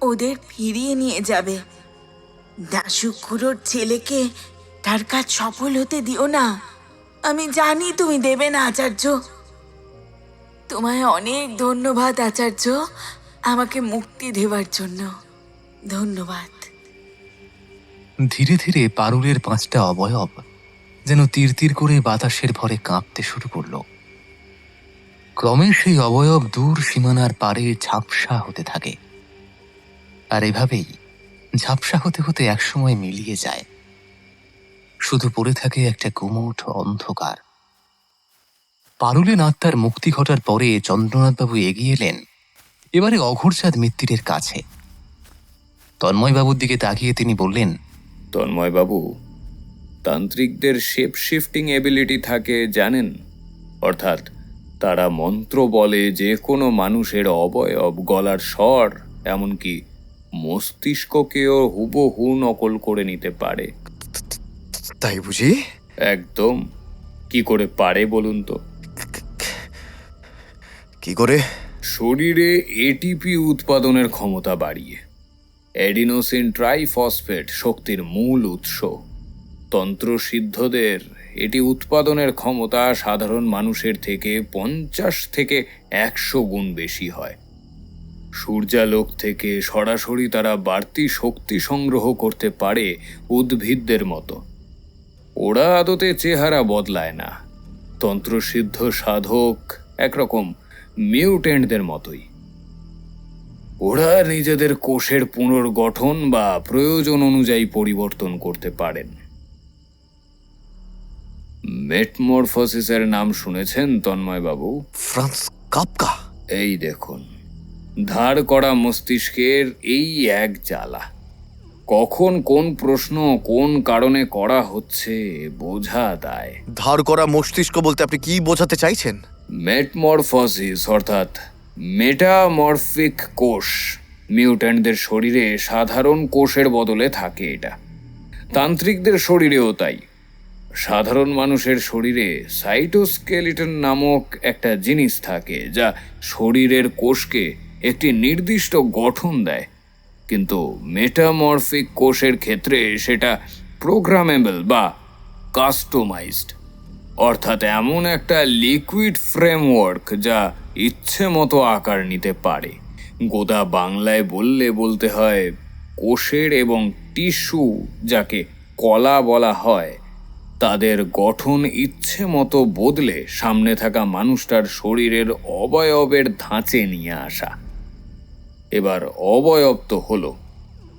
S7: ওদের ফিরিয়ে নিয়ে যাবে। দাসুকুরোর ছেলেকে তার কাজ সফল হতে দিও না। আমি জানি তুমি দেবে না আচার্য। তোমায় অনেক ধন্যবাদ আচার্য, আমাকে মুক্তি দেওয়ার জন্য ধন্যবাদ।
S1: ধীরে ধীরে পারুলের 5টা অবয়ব যেন তীর তীর করে বাতাসের ভরে কাঁপতে শুরু করল। ক্রমে সেই অবয়ব দূর সীমানার পারে ঝাপসা হতে থাকে, আর এভাবেই ঝাপসা হতে হতে একসময় মিলিয়ে যায়। শুধু পড়ে থাকে একটা গুমোট অন্ধকার। পারুলের আত্মার মুক্তি ঘটার পরে চন্দ্রনাথবাবু এগিয়ে এলেন এবারে অঘোরচাঁদ মিত্তিরের কাছে। তন্ময়বাবুর দিকে তাকিয়ে তিনি বললেন,
S4: তন্ময়বাবু, তান্ত্রিকদের শেপ শিফটিং এবিলিটি থাকে জানেন? অর্থাৎ তারা মন্ত্র বলে যে কোনো মানুষের অবয়ব, গলার স্বর, এমনকি মস্তিষ্ককেও হুবহু নকল করে নিতে পারে।
S3: তাই বুঝি?
S4: একদম। কি করে পারে বলুন তো?
S3: কি করে?
S4: শরীরে এটিপি উৎপাদনের ক্ষমতা বাড়িয়ে। অ্যাডিনোসিন ট্রাইফসফেট শক্তির মূল উৎস। তন্ত্রসিদ্ধদের এটি উৎপাদনের ক্ষমতা সাধারণ মানুষের থেকে 50 থেকে 100 গুণ বেশি হয়। সূর্যালোক থেকে সরাসরি তারা বাড়তি শক্তি সংগ্রহ করতে পারে উদ্ভিদদের মতো। ওরা আদতে চেহারা বদলায় না। তন্ত্রসিদ্ধ সাধক একরকম মিউটেন্টদের মতোই। ওরা নিজেদের কোষের পুনর্গঠন বা প্রয়োজন অনুযায়ী পরিবর্তন করতে পারেন। মেটমরফোসিসের নাম শুনেছেন তন্ময়বাবু?
S3: ফ্রান্স কাপকা?
S4: এই দেখুন, ধার করা মস্তিষ্কের এই এক জ্বালা। কখন কোন প্রশ্ন কোন কারণে করা হচ্ছে বোঝা দায়।
S3: ধার করা মস্তিষ্ক বলতে আপনি কি বোঝাতে চাইছেন?
S4: মেটমরফোসিস অর্থাৎ মেটামরফিক কোষ মিউট্যান্টদের শরীরে সাধারণ কোষের বদলে থাকে। এটা তান্ত্রিকদের শরীরেও তাই। সাধারণ মানুষের শরীরে সাইটোস্কেলিটন নামক একটা জিনিস থাকে যা শরীরের কোষকে একটি নির্দিষ্ট গঠন দেয়, কিন্তু মেটামরফিক কোষের ক্ষেত্রে সেটা প্রোগ্রামেবল বা কাস্টমাইজড, অর্থাৎ এমন একটা লিকুইড ফ্রেমওয়ার্ক যা ইচ্ছে মতো আকার নিতে পারে। গোদা বাংলায় বলতে হয়, কোষের এবং টিস্যু যাকে কলা বলা হয় তাদের গঠন ইচ্ছে মতো বদলে সামনে থাকা মানুষটার শরীরের অবয়বের ধাঁচে নিয়ে আসা। এবার অবয়ব তো হলো,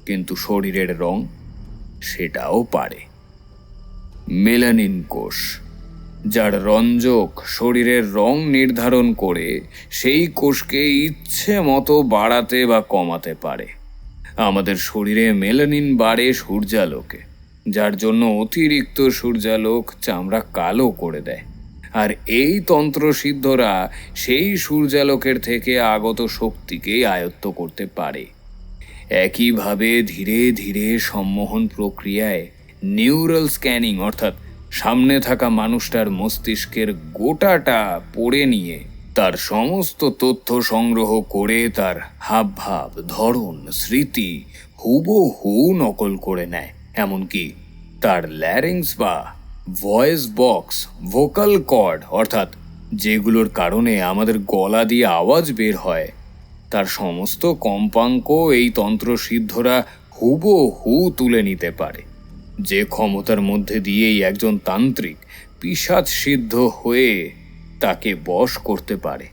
S4: কিন্তু শরীরের রং সেটাও পারে। মেলানিন কোষ, যার রঞ্জক শরীরের রং নির্ধারণ করে সেই কোষকে ইচ্ছে মতো বাড়াতে বা কমাতে পারে। আমাদের শরীরে মেলানিন বাড়ে সূর্যালোকে, যার জন্য অতিরিক্ত সূর্যালোক চামড়া কালো করে দেয়। আর এই তন্ত্রসিদ্ধরা সেই সূর্যালোকের থেকে আগত শক্তিকেই আয়ত্ত করতে পারে। একইভাবে ধীরে ধীরে সম্মোহন প্রক্রিয়ায় নিউরাল স্ক্যানিং অর্থাৎ সামনে থাকা মানুষটার মস্তিষ্কের গোটাটা পড়ে নিয়ে তার সমস্ত তথ্য সংগ্রহ করে তার হাবভাব, ধরন, স্মৃতি হুবহু নকল করে নেয়। এমনকি তার ল্যারিংস বা ভয়েস বক্স, ভোকাল কর্ড অর্থাৎ যেগুলোর কারণে আমাদের গলা দিয়ে আওয়াজ বের হয়, তার সমস্ত কম্পাঙ্ক এই তন্ত্রসিদ্ধরা হুবহু তুলে নিতে পারে। যে ক্ষমতার মধ্যে দিয়েই একজন তান্ত্রিক পিশাচ সিদ্ধ হয়ে তাকে বশ করতে পারে।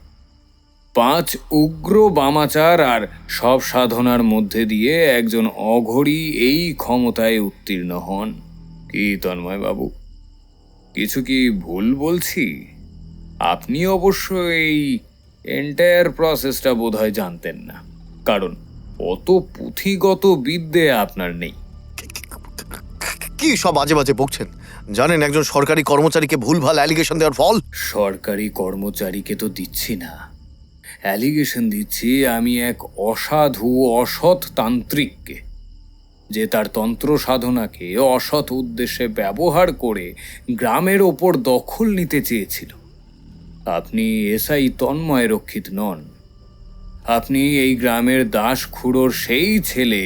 S4: 5 উগ্র বামাচার আর সব সাধনার মধ্যে দিয়ে একজন অঘরী এই ক্ষমতায় উত্তীর্ণ হন। কি তন্ময় বাবু, কিছু কি ভুল বলছি? আপনি অবশ্য এই এন্টায়ার প্রসেসটা বোধহয় জানতেন না, কারণ অত পুঁথিগত বিদ্যে আপনার নেই।
S3: কি সব বাজে বাজে বকছেন? জানেন একজন সরকারি কর্মচারীকে ভুলভাল অ্যালিগেশন দেওয়ার ফল?
S4: সরকারি কর্মচারীকে তো দিচ্ছি না, অ্যালিগেশন দিচ্ছি আমি এক অসাধু অসৎ তান্ত্রিককে, যে তার তন্ত্র সাধনাকে অসৎ উদ্দেশ্যে ব্যবহার করে গ্রামের ওপর দখল নিতে চেয়েছিল। আপনি এসআই তন্ময় রক্ষিত নন, আপনি এই গ্রামের দাসখুড়োর সেই ছেলে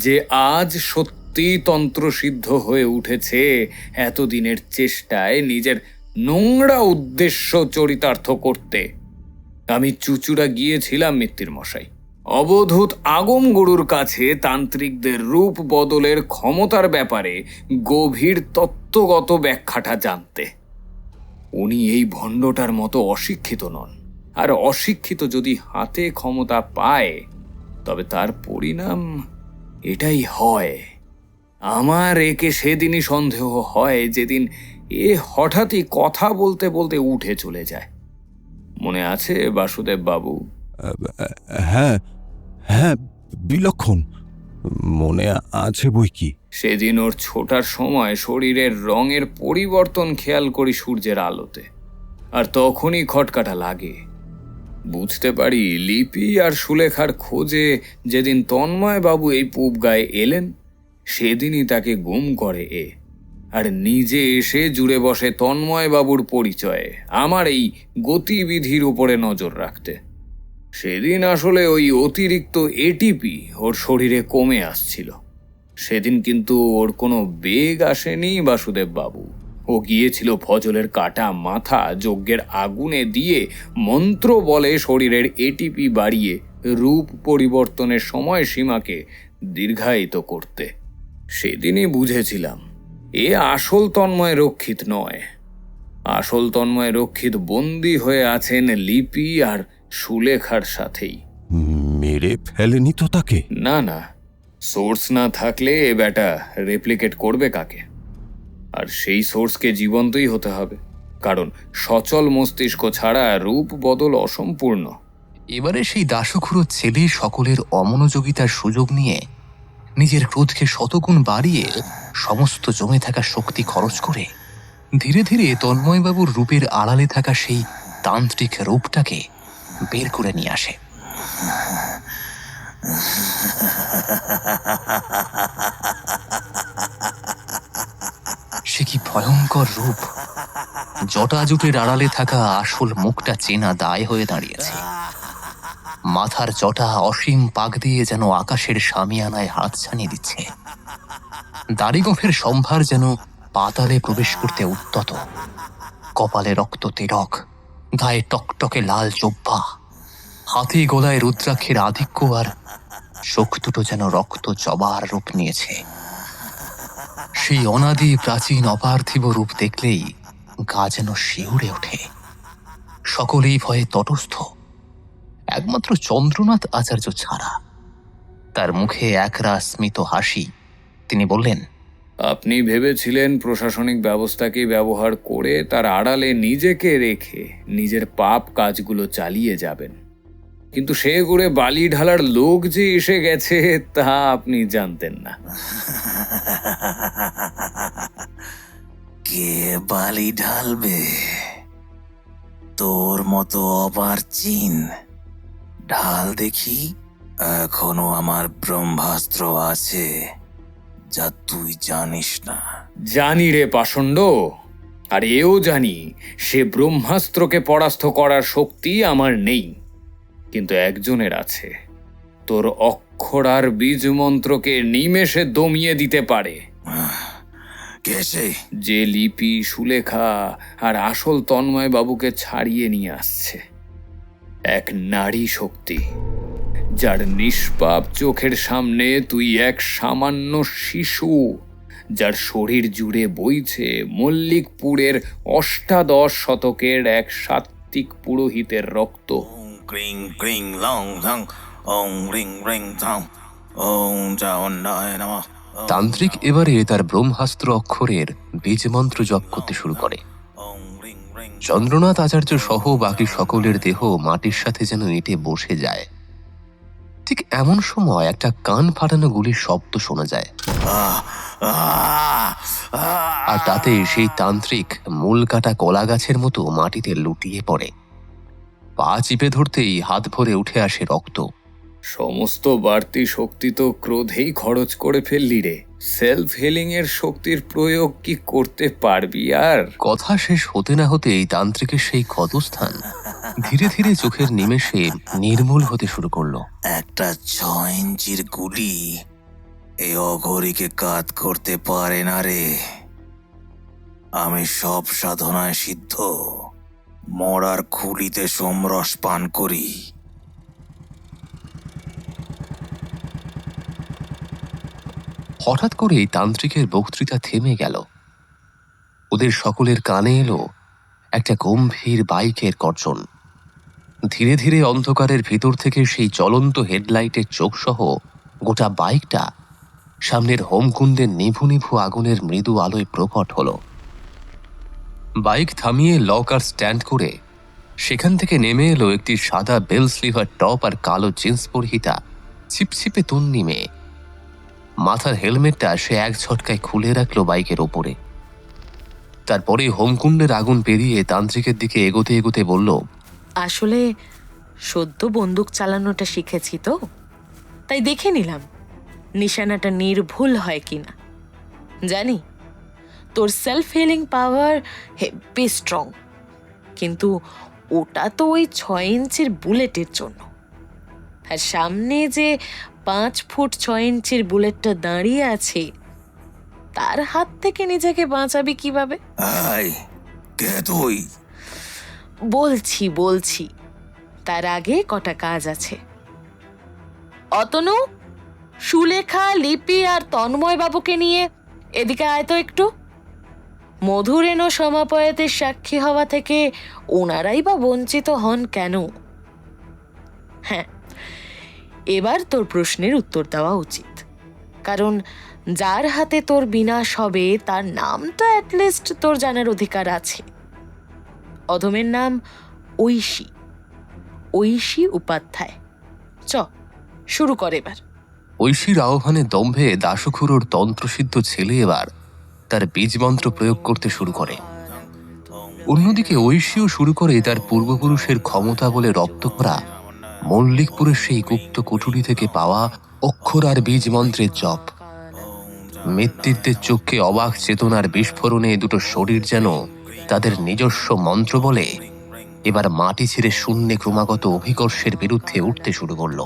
S4: যে আজ সত্যি তন্ত্রসিদ্ধ হয়ে উঠেছে এতদিনের চেষ্টায় নিজের নোংরা উদ্দেশ্য চরিতার্থ করতে। আমি চুচুড়া গিয়েছিলাম মিত্তির মশাই, অবধূত আগম গুরুর কাছে তান্ত্রিকদের রূপ বদলের ক্ষমতার ব্যাপারে গভীর তত্ত্বগত ব্যাখ্যাটা জানতে। উনি এই ভণ্ডটার মতো অশিক্ষিত নন, আর অশিক্ষিত যদি হাতে ক্ষমতা পায় তবে তার পরিণাম এটাই হয়। আমার একে সেদিনই সন্দেহ হয় যেদিন এ হঠাৎই কথা বলতে বলতে উঠে চলে যায়। মনে আছে বাসুদেব বাবু?
S5: হ্যাঁ হ্যাঁ, বিলক্ষণ মনে আছে বই কি।
S4: সেদিন ওর ছোটার সময় শরীরের রঙের পরিবর্তন খেয়াল করি সূর্যের আলোতে, আর তখনই খটকাটা লাগে। বুঝতে পারি লিপি আর সুলেখার খোঁজে যেদিন তন্ময় বাবু এই পূব গায়ে এলেন সেদিনই তাকে গুম করে এ, আর নিজে এসে জুড়ে বসে তন্ময় বাবুর পরিচয়ে আমার এই গতিবিধির উপরে নজর রাখতে। সেদিন আসলে ওই অতিরিক্ত এটিপি ওর শরীরে কমে আসছিল। সেদিন কিন্তু ওর কোনো বেগ আসেনি বাসুদেব বাবু, ও গিয়েছিল ফজলের কাটা মাথা যজ্ঞের আগুনে দিয়ে মন্ত্র বলে শরীরের এটিপি বাড়িয়ে রূপ পরিবর্তনের সময়সীমাকে দীর্ঘায়িত করতে। সেদিনই বুঝেছিলাম এ আসল তন্ময় রক্ষিত নয়। আসল তন্ময় রক্ষিত বন্দী হয়ে আছেন লিপি আর সুলেখার সাথেই।
S5: মেরে ফেলেনি তো তাকে?
S4: না না, সোর্স না থাকলে এ ব্যাটা রেপ্লিকেট করবে কাকে? আর সেই সোর্সকে জীবন্তই হতে হবে, কারণ সচল মস্তিষ্ক ছাড়া রূপ বদল অসম্পূর্ণ।
S1: এবারে সেই দাসখুড়ো ছেলে সকলের অমনোযোগিতার সুযোগ নিয়ে নিজের ক্রোধকে শতগুণ বাড়িয়ে সমস্ত জমে থাকা শক্তি খরচ করে ধীরে ধীরে তন্ময়বাবুর রূপের আড়ালে থাকা সেই তান্ত্রিক রূপটাকে বের করে নিয়ে আসে। সে কি ভয়ঙ্কর রূপ! জটাজুটের আড়ালে থাকা আসল মুখটা চেনা দায় হয়ে দাঁড়িয়েছে। মাথার জটা অসীম পাক দিয়ে যেন আকাশের সামিয়ানায় হাত ছানিয়ে দিচ্ছে। দাড়িগোফের সম্ভার যেন পাতালে প্রবেশ করতে উদ্যত। কপালে রক্ত তিলক, গায়ে টকটকে লাল জোব্বা, হাতে গলায় রুদ্রাক্ষের আধিক্য, আর চোখ দুটো যেন রক্ত জবার রূপ নিয়েছে। সেই অনাদি প্রাচীন অপার্থিব রূপ দেখলেই গা যেন শিউরে ওঠে। সকলেই ভয়ে তটস্থ, একমাত্র চন্দ্রনাথ আচার্য ছাড়া। তার মুখে একরা স্মিত হাসি। তিনি বললেন,
S4: আপনি ভেবেছিলেন প্রশাসনিক ব্যবস্থাকে ব্যবহার করে তার আড়ালে নিজেকে রেখে নিজের পাপ কাজগুলো চালিয়ে যাবেন, কিন্তু সে ঘুরে বালি ঢালার লোক যে এসে গেছে তা আপনি জানতেন না।
S6: কে বালি ঢালবে? তোর মতো অপারচিন ঢাল দেখি। এখনো আমার ব্রহ্মাস্ত্র আছে, যা তুই জানিস না।
S4: জানি রে পাষণ্ড, আর এও জানি সে ব্রহ্মাস্ত্রকে পরাস্ত করার শক্তি আমার নেই, কিন্তু একজনের আছে। তোর অক্ষর আর বীজ মন্ত্রকে নিমেষে দমিয়ে দিতে পারে।
S6: কে সে?
S4: যে লিপি সুলেখা আর আসল তন্ময় বাবুকে ছাড়িয়ে নিয়ে আসছে। এক নারী শক্তি, যার নিষ্পাপ চোখের সামনে তুই এক সামান্য শিশু, যার শরীর জুড়ে বইছে মল্লিকপুরের অষ্টাদশ শতকের এক সাত্ত্বিক পুরোহিতের রক্ত।
S6: ওং ক্রিং ক্রিং লং ধং, ওং রিং রিং ধং, ওং চাউন্ডায় নমঃ,
S1: তান্ত্রিক এবারে তার ব্রহ্মাস্ত্র অক্ষরের বীজমন্ত্র জপ করতে শুরু করে। চন্দ্রনাথ আচার্য সহ বাকি সকলের দেহ মাটির সাথে যেন এঁটে বসে যায়। ঠিক এমন সময় একটা কান ফাটানো গুলির শব্দ শোনা যায়, আর তাতে সেই তান্ত্রিক মূল কাটা কলা গাছের মতো মাটিতে লুটিয়ে পড়ে। পা চিপে ধরতেই হাত ভরে উঠে আসে রক্ত।
S4: সমস্ত বাড়তি শক্তি তো ক্রোধেই খরচ করে ফেললি রে। সেলফ হিলিং এর শক্তির প্রয়োগ কি করতে পারবি আর?
S1: কথা শেষ হতে না হতেই তান্ত্রিকের সেই ক্ষতস্থান ধীরে ধীরে চোখের নিমেষে নির্মূল হতে শুরু করলো।
S2: একটা 6 ইঞ্চির গুলি এই অঘরীকে কাত করতে পারে না রে। আমি সব সাধনায় সিদ্ধ, মরার খুলিতে সোমরস পান করি।
S1: হঠাৎ করেই তান্ত্রিকের বক্তৃতা থেমে গেল। ওদের সকলের কানে এলো একটা গম্ভীর বাইকের গর্জন। ধীরে ধীরে অন্ধকারের ভিতর থেকে সেই জ্বলন্ত হেডলাইটের চোখসহ গোটা বাইকটা সামনের হোমকুণ্ডের নিভু নিভু আগুনের মৃদু আলোয় প্রকট হলো। বাইক থামিয়ে লকার স্ট্যান্ড করে সেখান থেকে নেমে এলো একটি সাদা বেল স্লিভার টপ আর কালো জিন্স পরিহিতা ছিপছিপে তন্নি মেয়ে। মাথার হেলমেটটা সে এক ঝটকায় খুলে রাখলো বাইকের ওপরে। তারপরে হোমকুণ্ডের আগুন পেরিয়ে তান্ত্রিকের দিকে এগোতে এগোতে বলল,
S8: আসলে সদ্য বন্দুক চালানোটা শিখেছি তো, তাই দেখে নিলাম নিশানাটা নির্ভুল হয় কিনা। জানি তোর সেলফ হিলিং পাওয়ার হেভি স্ট্রং, কিন্তু ওটা তো ওই 6 ইঞ্চির বুলেটের জন্য। আর সামনে যে 5 ফুট 6 ইঞ্চির বুলেটটা দাঁড়িয়ে আছে, তার হাত থেকে নিজেকে বাঁচাবি কিভাবে?
S2: কে তুই?
S8: বলছি তার আগে কটা কাজ আছে। অতনু, সুলেখা, লিপি আর তন্ময় বাবুকে নিয়ে এদিকে আয় তো একটু। মধুরেণ সমাপয়েতের সাক্ষী হওয়া থেকে ওনারাই বা বঞ্চিত হন কেন? হ্যাঁ, এবার তোর প্রশ্নের উত্তর দেওয়া উচিত, কারণ যার হাতে তোর বিনাশ হবে তার নামটা অ্যাটলিস্ট তোর জানার অধিকার আছে। অধমের নাম ঐশী উপাধ্যায়। শুরু কর এবার।
S1: ঐশীর আহ্বানে দম্ভে দাসুখুরোর তন্ত্রসিদ্ধ ছেলে এবার তার বীজমন্ত্র প্রয়োগ করতে শুরু করে। অন্যদিকে ঐশীও শুরু করে তার পূর্বপুরুষের ক্ষমতা বলে রপ্ত করা মল্লিকপুরের সেই গুপ্ত কুঠুরি থেকে পাওয়া অক্ষর আর বীজমন্ত্রের জপ। মৃত্যুদের চোখে অবাক চেতনার বিস্ফোরণে দুটো শরীর যেন তাদের নিজস্ব মন্ত্র বলে এবার মাটি ছেড়ে শূন্যে ক্রমাগত অভিকর্ষের বিরুদ্ধে উঠতে শুরু করল।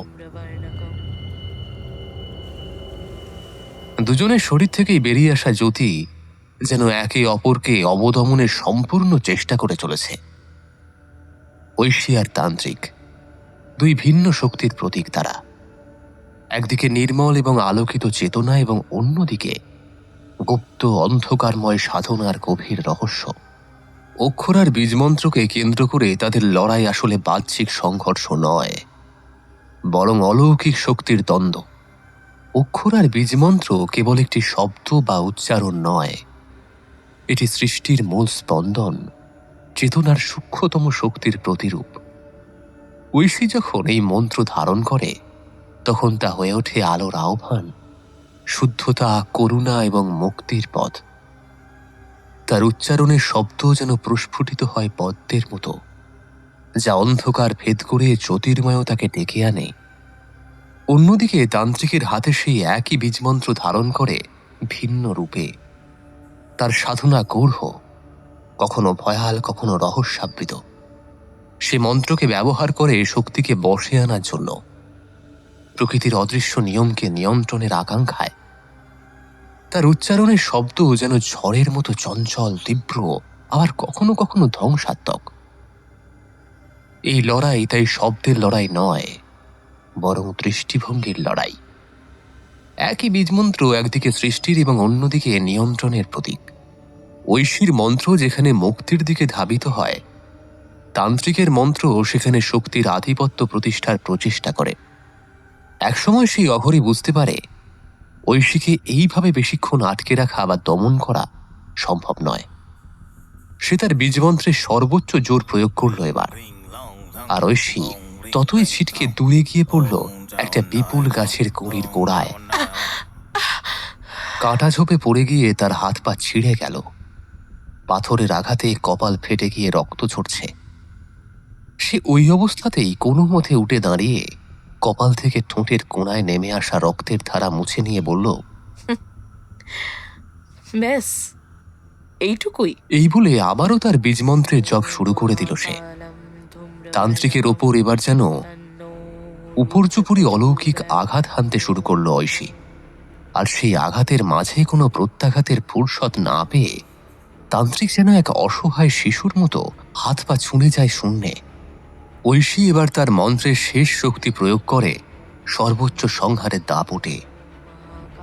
S1: দুজনের শরীর থেকেই বেরিয়ে আসা জ্যোতি যেন একে অপরকে অবদমনের সম্পূর্ণ চেষ্টা করে চলেছে। ঐশী আর তান্ত্রিক দুই ভিন্ন শক্তির প্রতীক তারা। একদিকে নির্মল এবং আলোকিত চেতনা এবং অন্যদিকে গুপ্ত অন্ধকারময় সাধনার গভীর রহস্য। অক্ষর আর বীজমন্ত্রকে কেন্দ্র করে তাদের লড়াই আসলে বাহ্যিক সংঘর্ষ নয়, বরং অলৌকিক শক্তির দ্বন্দ্ব। অক্ষর আর বীজমন্ত্র কেবল একটি শব্দ বা উচ্চারণ নয়, এটি সৃষ্টির মূল স্পন্দন, চেতনার সূক্ষ্মতম শক্তির প্রতিরূপ। ঐশী যখন এই মন্ত্র ধারণ করে তখন তা হয়ে ওঠে আলোর আহ্বান, শুদ্ধতা, করুণা এবং মুক্তির পথ। তার উচ্চারণের শব্দ যেন প্রস্ফুটিত হয় পদ্মের মতো, যা অন্ধকার ভেদ করে জ্যোতির্ময়তাকে ডেকে আনে। অন্যদিকে তান্ত্রিকের হাতে সেই একই বীজমন্ত্র ধারণ করে ভিন্ন রূপে। তার সাধনা গূঢ়, কখনো ভয়াল, কখনো রহস্যাবৃত। সে মন্ত্রকে ব্যবহার করে শক্তিকে বশে আনার জন্য, প্রকৃতির অদৃশ্য নিয়মকে নিয়ন্ত্রণের আকাঙ্ক্ষায়। তার উচ্চারণের শব্দ যেন ঝড়ের মতো চঞ্চল, তীব্র, আবার কখনো কখনো ধ্বংসাত্মক। এই লড়াই তাই শব্দের লড়াই নয়, বরং দৃষ্টিভঙ্গির লড়াই। একই বীজমন্ত্র একদিকে সৃষ্টির এবং অন্যদিকে নিয়ন্ত্রণের প্রতীক। ঐশীর মন্ত্র যেখানে মুক্তির দিকে ধাবিত হয়, তান্ত্রিকের মন্ত্র সেখানে শক্তির আধিপত্য প্রতিষ্ঠার প্রচেষ্টা করে। একসময় সেই অঘরী বুঝতে পারে ঐশীকে এইভাবে বেশিক্ষণ আটকে রাখা বা দমন করা সম্ভব নয়। সে তার বীজমন্ত্রের সর্বোচ্চ জোর প্রয়োগ করল এবার, আর ঐশী ততই ছিটকে দূরে গিয়ে পড়ল একটা বিপুল গাছের গুঁড়ির গোড়ায়। কাঁটা ঝোপে পড়ে গিয়ে তার হাত পা ছিঁড়ে গেল। পাথরের আঘাতে কপাল ফেটে গিয়ে রক্ত ঝরছে। সে ওই অবস্থাতেই কোনো মতে উঠে দাঁড়িয়ে কপাল থেকে ঠোঁটের কোণায় নেমে আসা রক্তের ধারা মুছে নিয়ে বলল,
S8: ব্যাস এইটুকুই?
S1: এই বলে আবারও তার বীজমন্ত্রের জপ শুরু করে দিল সে। তান্ত্রিকের ওপর এবার যেন উপর্যুপুরি অলৌকিক আঘাত হানতে শুরু করলো ঐশী। আর সেই আঘাতের মাঝে কোনো প্রত্যাঘাতের ফুরসত না পেয়ে তান্ত্রিক যেন এক অসহায় শিশুর মতো হাত পা ছুঁড়ে যায় শূন্যে। ঐশী এবার তার মন্ত্রের শেষ শক্তি প্রয়োগ করে সর্বোচ্চ সংহারের দাপটে।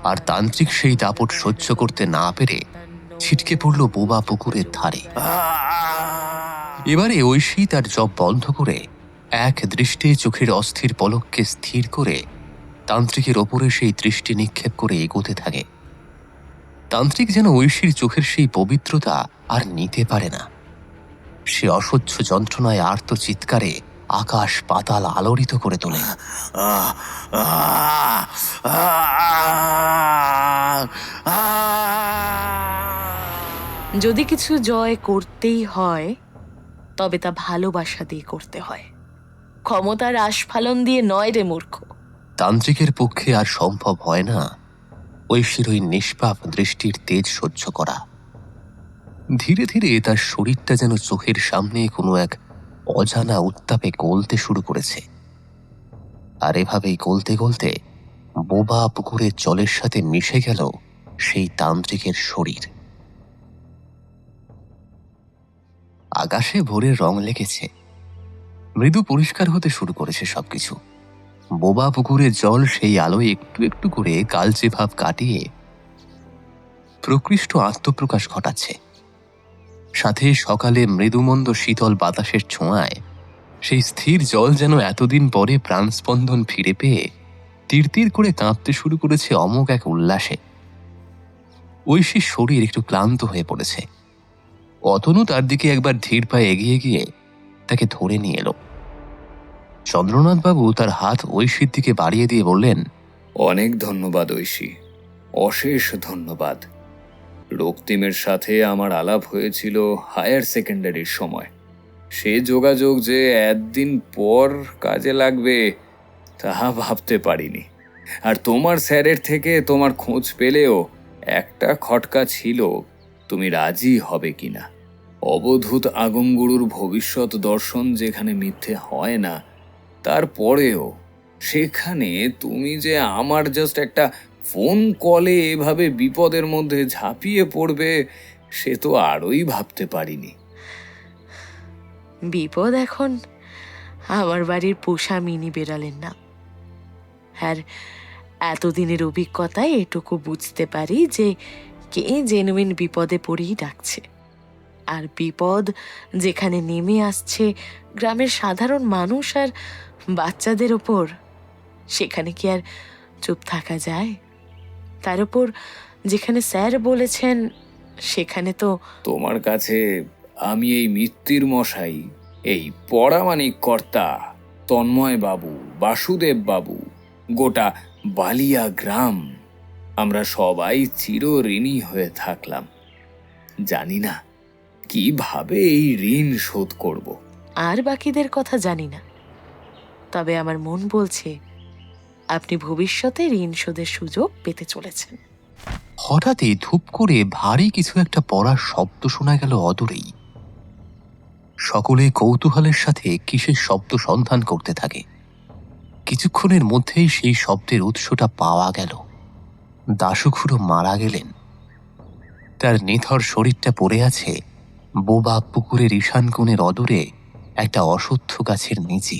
S1: আর তান্ত্রিক সেই দাপট সহ্য করতে না পেরে ছিটকে পড়ল বোবা পুকুরের ধারে। এবারে ঐশী তার জপ বন্ধ করে এক দৃষ্টে চোখের অস্থির পলককে স্থির করে তান্ত্রিকের ওপরে সেই দৃষ্টি নিক্ষেপ করে এগোতে থাকে। তান্ত্রিক যেন ঐশীর চোখের সেই পবিত্রতা আর নিতে পারে না। সে অসহ্য যন্ত্রণায় আর্ত চিৎকারে আকাশ পাতাল আলোড়িত করে তোলে।
S8: যদি কিছু জয় করতেই হয় তবে তা ভালোবাসা দিয়ে করতে হয়, ক্ষমতার আস্ফালন দিয়ে নয় রে মূর্খ।
S1: তান্ত্রিকের পক্ষে আর সম্ভব হয় না ঐশীর ওই নিষ্পাপ দৃষ্টির তেজ সহ্য করা। ধীরে ধীরে তার শরীরটা যেন চোখের সামনে কোনো এক অজানা উত্তাপে গলতে শুরু করেছে। আর এভাবেই গলতে গলতে বোবা পুকুরের জলের সাথে মিশে গেল সেই তান্ত্রিকের শরীর। আকাশে ভোরের রং লেগেছে, মৃদু পরিষ্কার হতে শুরু করেছে সবকিছু। বোবা পুকুরের জল সেই আলোয় একটু একটু করে কালচে ভাব কাটিয়ে প্রকৃষ্ট আত্মপ্রকাশ ঘটাচ্ছে। সাথে সকালে মৃদুমন্দ শীতল বাতাসের ছোঁয়ায় সেই স্থির জল যেন এতদিন পরে প্রাণস্পন্দন ফিরে পেয়ে তীর করে কাঁপতে শুরু করেছে অমোঘ এক উল্লাসে। ঐশীর শরীর একটু ক্লান্ত হয়ে পড়েছে। অতনু তার দিকে একবার ধীর পায়ে এগিয়ে গিয়ে তাকে ধরে নিয়ে এলো। চন্দ্রনাথ বাবু তার হাত ঐশীর দিকে বাড়িয়ে দিয়ে বললেন,
S4: অনেক ধন্যবাদ ঐশী, অশেষ ধন্যবাদ। রক্তিমের সাথে আমার আলাপ হয়েছিল হায়ার সেকেন্ডারির সময়। সে যোগাযোগ যে একদিন পর কাজে লাগবে তাহা ভাবতে পারিনি। আর তোমার স্যারের থেকে তোমার খোঁজ পেলেও একটা খটকা ছিল, তুমি রাজি হবে কিনা। অবধূত আগমগুরুর ভবিষ্যৎ দর্শন যেখানে মিথ্যে হয় না, তারপরেও সেখানে তুমি যে আমার জাস্ট একটা ফোন কলে এভাবে বিপদের মধ্যে ঝাঁপিয়ে পড়বে, সে তো আরোই ভাবতে পারিনি।
S8: বিপদ এখন আমার বাড়ির পোষা মিনি বেড়ালেন না। আর এতদিনের অভিজ্ঞতায় এটুকু বুঝতে পারি যে কে জেনুইন বিপদে পড়েই ডাকছে। আর বিপদ যেখানে নেমে আসছে গ্রামের সাধারণ মানুষ আর বাচ্চাদের ওপর, সেখানে কি আর চুপ থাকা যায়? তার উপর যেখানে স্যার বলেছেন সেখানে তো
S4: তোমার কাছে আমি এই মৃত্যুর মশাই, এই পরামানিক কর্তা তন্ময় বাবু, বাসুদেব বাবু, গোটা বালিয়া গ্রাম, আমরা সবাই চিরঋণী হয়ে থাকলাম। জানি না কিভাবে এই ঋণ শোধ করব।
S8: আর বাকিদের কথা জানি না, তবে আমার মন বলছে আপনি ভবিষ্যতে ঋণ শোধের সুযোগ পেতে চলেছেন।
S1: হঠাৎই ধূপ করে ভারী কিছু একটা পড়ার শব্দ শোনা গেল অদূরেই। সকলে কৌতূহলের সাথে কিসের শব্দ সন্ধান করতে থাকে। কিছুক্ষণের মধ্যেই সেই শব্দের উৎসটা পাওয়া গেল। দাশুখুড়ো মারা গেলেন। তার নিথর শরীরটা পড়ে আছে বোবা পুকুরের ঈশান কোণের অদূরে একটা অশ্বত্থ গাছের নিচে।